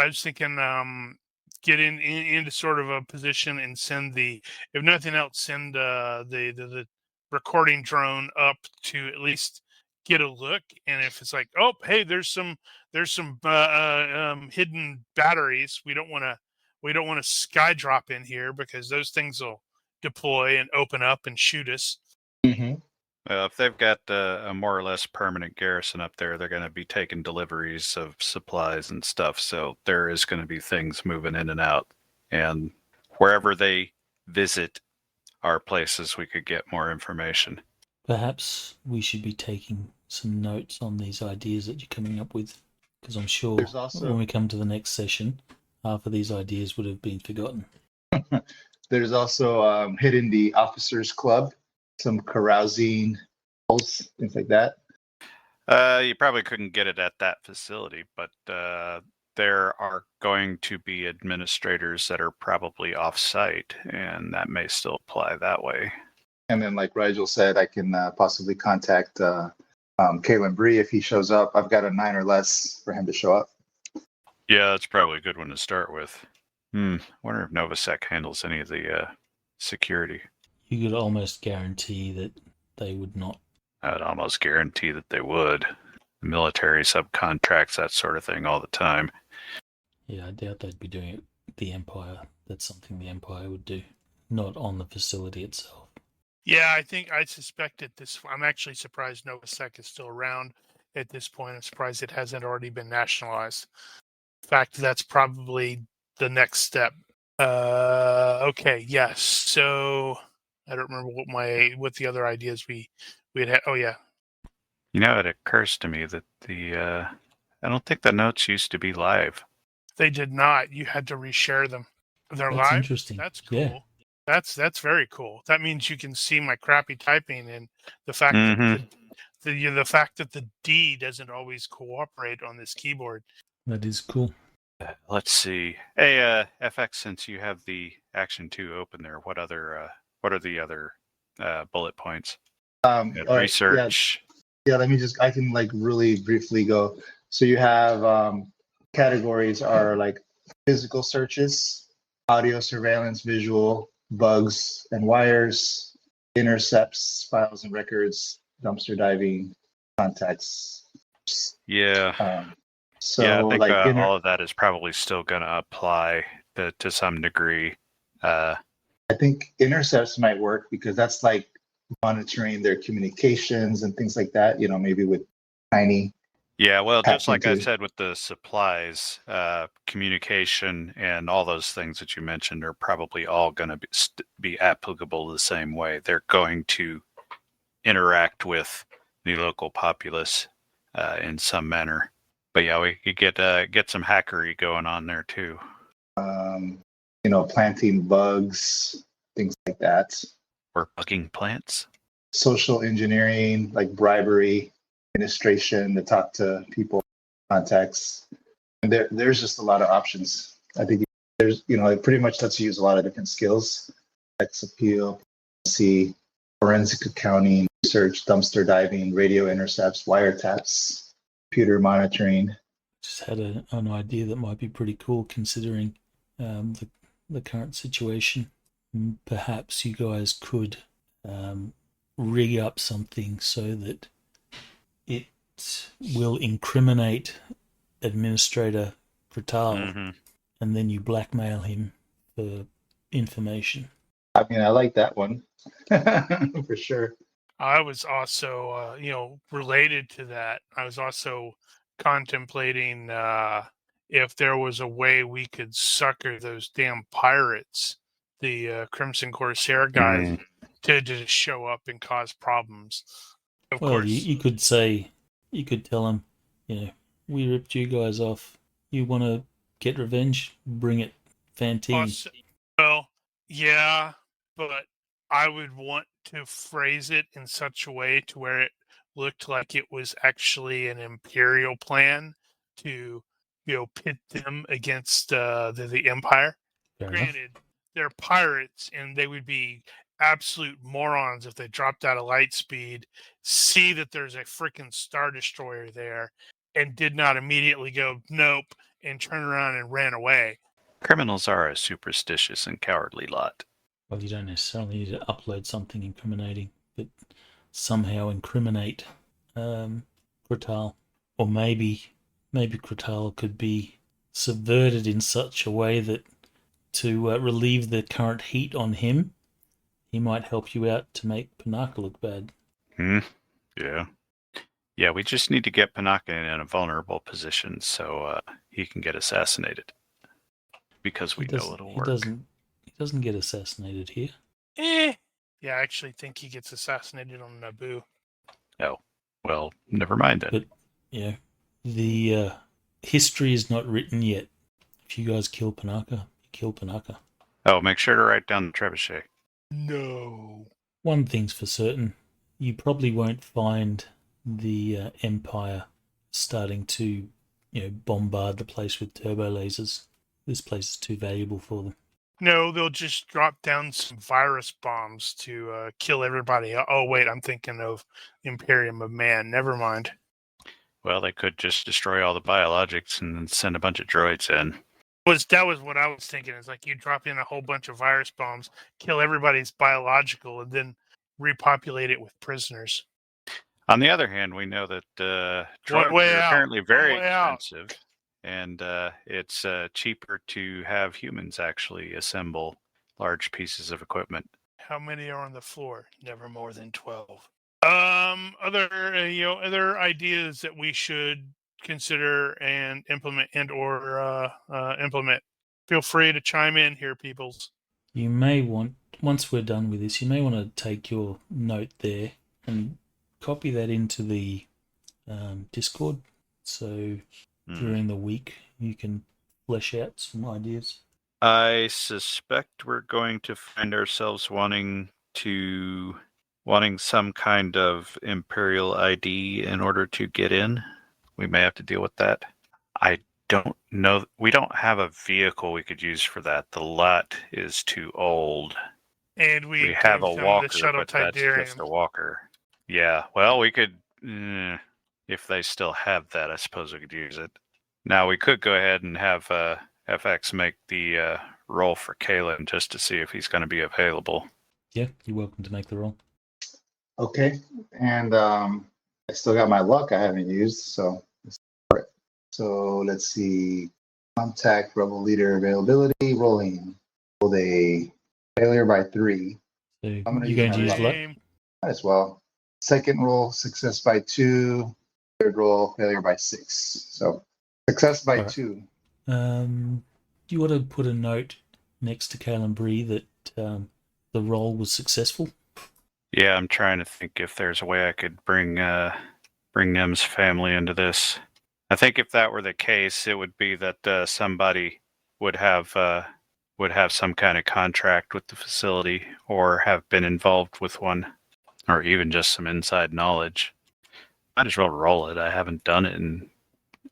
was thinking get into sort of a position and send if nothing else, send the recording drone up to at least get a look. And if it's like, oh, hey, there's some hidden batteries, we don't want to sky drop in here because those things will deploy and open up and shoot us. Mm-hmm. If they've got a more or less permanent garrison up there, they're going to be taking deliveries of supplies and stuff. So there is going to be things moving in and out. And wherever they visit our places, we could get more information. Perhaps we should be taking some notes on these ideas that you're coming up with, because I'm sure There's also- when we come to the next session, half of these ideas would have been forgotten. There's also hidden the officers club, some carousing, things like that. You probably couldn't get it at that facility, but there are going to be administrators that are probably off-site, and that may still apply that way. And then, like Rigel said, I can possibly contact Kalen Bree if he shows up. I've got a 9 or less for him to show up. Yeah, that's probably a good one to start with. Wonder if Novasec handles any of the security. You could almost guarantee that they would not. I'd almost guarantee that they would. The military subcontracts that sort of thing all the time. Yeah, I doubt they'd be doing it. The Empire. That's something the Empire would do, not on the facility itself. Yeah, I suspect at this. I'm actually surprised Novasec is still around at this point. I'm surprised it hasn't already been nationalized. In fact, that's probably the next step. Okay, yes. So I don't remember what the other ideas we had. Oh yeah, You know, it occurs to me that I don't think the notes used to be live. they did not. You had to reshare them. They're That's live. interesting. That's cool. Yeah. That's very cool. That means you can see my crappy typing and the fact Mhm. that the fact that the D doesn't always cooperate on this keyboard. That is cool. Let's see. Hey, FX, since you have the Action 2 open there, what are the other bullet points? All right, Research. Yeah, I can like really briefly go. So you have categories are like physical searches, audio surveillance, visual, bugs and wires, intercepts, files and records, dumpster diving, contacts. Yeah. So Yeah, I think like all of that is probably still going to apply to some degree. I think intercepts might work because that's like monitoring their communications and things like that, maybe with tiny. Yeah, well, just like I into- said with the supplies, communication and all those things that you mentioned are probably all going to be applicable the same way. They're going to interact with the local populace in some manner. But yeah, we could get some hackery going on there too. Planting bugs, things like that. Or bugging plants. Social engineering, like bribery, administration to talk to people, contacts. And there's just a lot of options. I think there's, it pretty much lets you use a lot of different skills. Sex appeal, see, forensic accounting, research, dumpster diving, radio intercepts, wiretaps, computer monitoring. Just had an idea that might be pretty cool considering the current situation. Perhaps you guys could rig up something so that it will incriminate Administrator Krital, and then you blackmail him for information. I mean, I like that one for sure. I was also, related to that. I was also contemplating if there was a way we could sucker those damn pirates, the Crimson Corsair guys, to just show up and cause problems. Of course, you could tell them, we ripped you guys off. You want to get revenge? Bring it, Phantine. Well, yeah, but I would want to phrase it in such a way to where it looked like it was actually an Imperial plan to, pit them against the Empire. Granted, they're pirates, and they would be absolute morons if they dropped out of light speed, see that there's a freaking Star Destroyer there, and did not immediately go, nope, and turn around and ran away. Criminals are a superstitious and cowardly lot. Well, you don't necessarily need to upload something incriminating, but somehow incriminate Krital. Or maybe Krital could be subverted in such a way that to relieve the current heat on him, he might help you out to make Panaka look bad. Yeah. Yeah, we just need to get Panaka in a vulnerable position so he can get assassinated. Because we know it'll work. He doesn't get assassinated here. Yeah, I actually think he gets assassinated on Naboo. Oh, well, never mind then. But, the history is not written yet. If you guys kill Panaka, you kill Panaka. Oh, make sure to write down the trebuchet. No. One thing's for certain. You probably won't find the Empire starting to, bombard the place with turbo lasers. This place is too valuable for them. No, they'll just drop down some virus bombs to kill everybody. Oh, wait, I'm thinking of Imperium of Man. Never mind. Well, they could just destroy all the biologics and then send a bunch of droids in. That was what I was thinking. Is like you drop in a whole bunch of virus bombs, kill everybody's biological, and then repopulate it with prisoners. On the other hand, we know that droids are apparently very expensive. And it's cheaper to have humans actually assemble large pieces of equipment. How many are on the floor? Never more than 12. Other ideas that we should consider and implement implement. Feel free to chime in here, peoples. You may want, once we're done with this, you may want to take your note there and copy that into the Discord. So during the week, you can flesh out some ideas. I suspect we're going to find ourselves wanting some kind of Imperial ID in order to get in. We may have to deal with that. I don't know. We don't have a vehicle we could use for that. The lot is too old. And we have a walker, but that's just a walker. Yeah, well, we could... if they still have that, I suppose we could use it. Now, we could go ahead and have FX make the roll for Kalen just to see if he's going to be available. Yeah, you're welcome to make the roll. Okay, and I still got my luck I haven't used, so let's see. Contact rebel leader availability rolling. Rolled a failure by 3. So I'm gonna you're use going to my use luck. luck. Lame. Might as well. Second roll, success by 2. Third roll, failure by 6. So success by All right. 2. Do you want to put a note next to Kalen Bree that the roll was successful? Yeah, I'm trying to think if there's a way I could bring Nim's family into this. I think if that were the case, it would be that somebody would have some kind of contract with the facility or have been involved with one, or even just some inside knowledge. Might as well roll it. I haven't done it in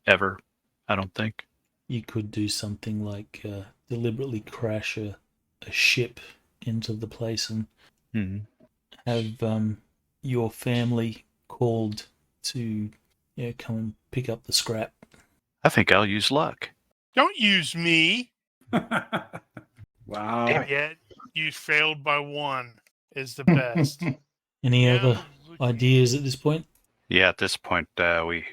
ever, I don't think. You could do something like deliberately crash a ship into the place and have your family called to come and pick up the scrap. I think I'll use luck. Don't use me. Wow. Yet you failed by 1 is the best. Any Yeah, other look at me. ideas at this point? Yeah, at this point, we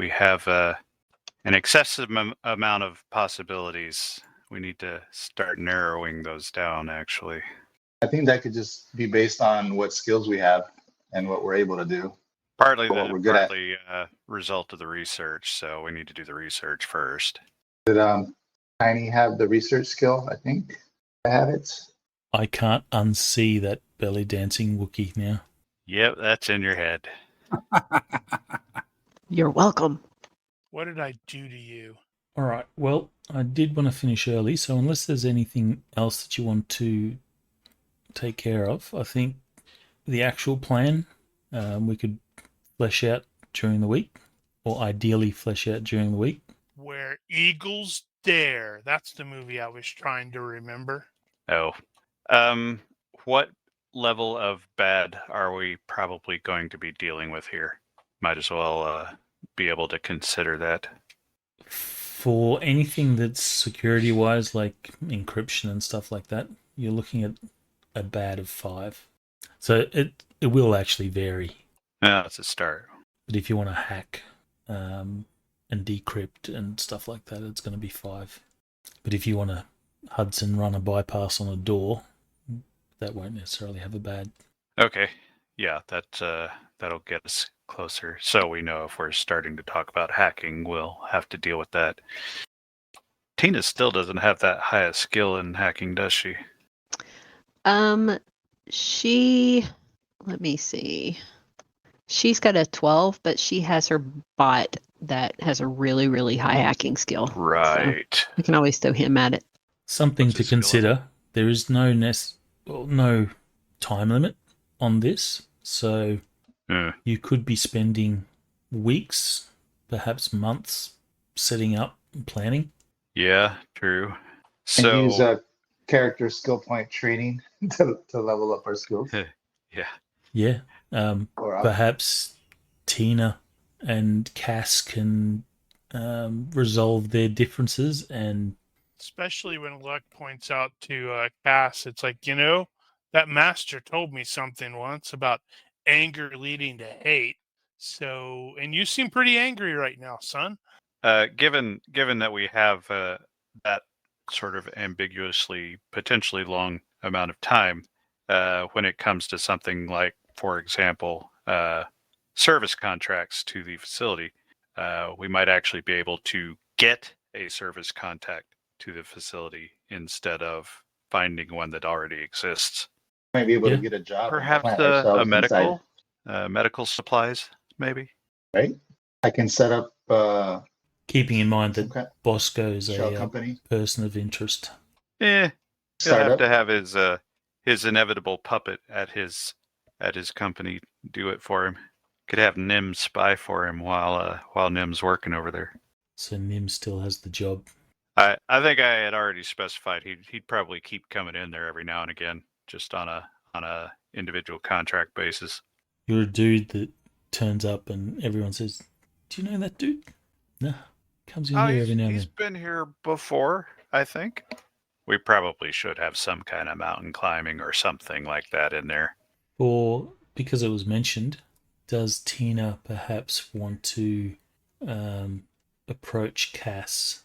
have an excessive amount of possibilities. We need to start narrowing those down, actually. I think that could just be based on what skills we have and what we're able to do. Partly What we're good at. Result of the research, so we need to do the research first. Did Tiny have the research skill? I think I have it. I can't unsee that belly dancing Wookiee now. Yep, that's in your head. You're welcome. What did I do to you? All right. Well, I did want to finish early, so unless there's anything else that you want to take care of, I think the actual plan we could flesh out during the week, or ideally flesh out during the week. Where Eagles Dare. That's the movie I was trying to remember. Oh. What level of bad are we probably going to be dealing with here? Might as well be able to consider that. For anything that's security-wise, like encryption and stuff like that, you're looking at a bad of 5. So it will actually vary. Yeah, it's a start. But if you want to hack and decrypt and stuff like that, it's going to be 5. But if you want to Hudson run a bypass on a door, that won't necessarily have a bad. Okay. Yeah, that'll get us closer. So we know if we're starting to talk about hacking, we'll have to deal with that. Tina still doesn't have that high a skill in hacking, does she? Let me see. She's got a 12, but she has her bot that has a really, really high hacking skill. Right. So you can always throw him at it. Something What's to his skill? consider. There is no time limit on this, so you could be spending weeks, perhaps months, setting up and planning. Yeah, true. And So use character skill point training to level up our skills. Yeah. Or up. Perhaps Tina and Cass can resolve their differences and Especially when Luck points out to Cass, it's like, that master told me something once about anger leading to hate. So, and you seem pretty angry right now, son. given that we have that sort of ambiguously potentially long amount of time, when it comes to something like, for example, service contracts to the facility, we might actually be able to get a service contact to the facility instead of finding one that already exists. Might be able Yeah. to get a job. and Perhaps plant a ourselves medical, inside, medical supplies, maybe. right? I can set up keeping in mind some that kind Bosco's shell a company. person of interest. He'll have Startup. to have his inevitable puppet at his company do it for him. Could have Nim spy for him while Nim's working over there. So Nim still has the job. I think I had already specified he'd probably keep coming in there every now and again, just on a individual contract basis. You're a dude that turns up and everyone says, "Do you know that dude?" No, comes in here every now and He's then. been here before, I think. We probably should have some kind of mountain climbing or something like that in there. Or, because it was mentioned, does Tina perhaps want to approach Cass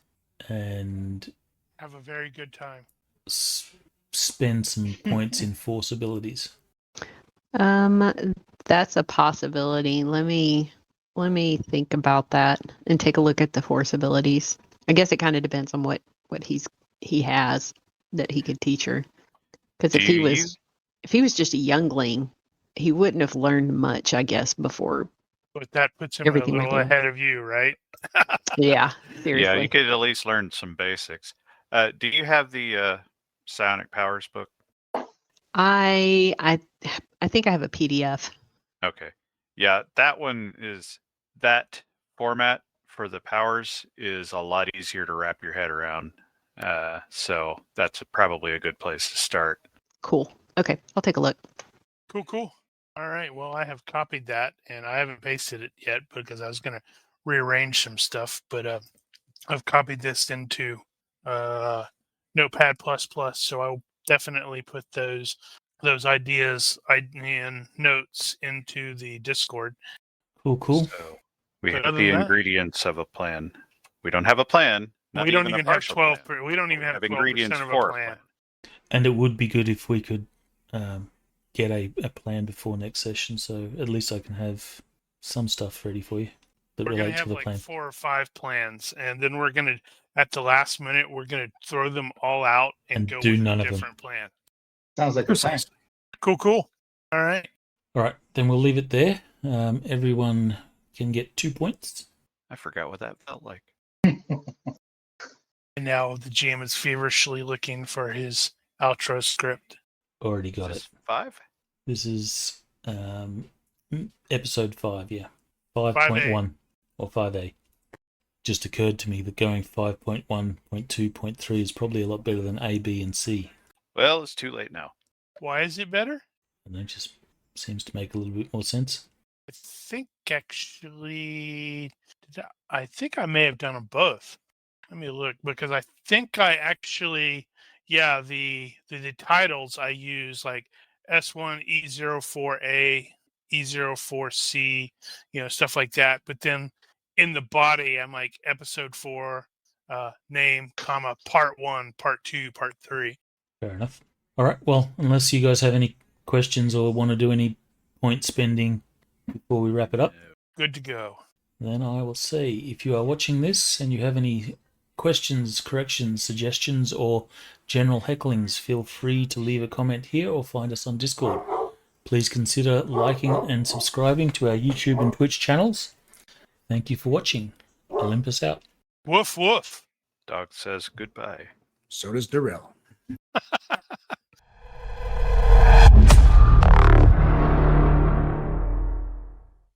and Have a very good time. spend some points in force abilities? That's a possibility. Let me think about that and take a look at the force abilities. I guess it kind of depends on what he has that he could teach her. Because if he was just a youngling, he wouldn't have learned much, I guess, before. But that puts him a Everything we're little doing. ahead of you, right? Yeah, Yeah, seriously. you could at least learn some basics. Do you have the Psionic Powers book? I think I have a PDF. Okay. Yeah, that format for the powers is a lot easier to wrap your head around. So that's probably a good place to start. Cool. Okay, I'll take a look. Cool. All right. Well, I have copied that, and I haven't pasted it yet because I was going to rearrange some stuff. But I've copied this into Notepad++, so I'll definitely put those ideas and notes into the Discord. Cool. So we But have other the than that- ingredients of a plan. We don't have a plan. Not we don't a even have partial 12. plan. We don't even have 12% ingredients of a for plan. And it would be good if we could get a plan before next session, so at least I can have some stuff ready for you that We're going to relate to have the like plan. 4 or 5 plans, and then we're going to, at the last minute, we're going to throw them all out and And go do with none a of them. different plan. Sounds like a plan. Precisely. Cool. All right. All right, then we'll leave it there. Everyone can get 2 points. I forgot what that felt like. And now the GM is feverishly looking for his outro script. Already Is got it. this 5? This is episode 5, yeah. 5.1 or 5A. Just occurred to me that going 5.1, 0.2, 0.3 is probably a lot better than A, B, and C. Well, it's too late now. Why is it better? And that just seems to make a little bit more sense. I think actually, I think I may have done them both. Let me look, because I think I actually, the titles I use like S1 E04A, E04C, stuff like that. But then in the body, I'm like episode 4, name, comma, part 1, part 2, part 3. Fair enough. All right, well, unless you guys have any questions or want to do any point spending before we wrap it up, Good to go. then I will say, if you are watching this and you have any questions, corrections, suggestions, or general hecklings, feel free to leave a comment here or find us on Discord. Please consider liking and subscribing to our YouTube and Twitch channels. Thank you for watching. Olympus out. Woof, woof. Dog says goodbye. So does Darrell.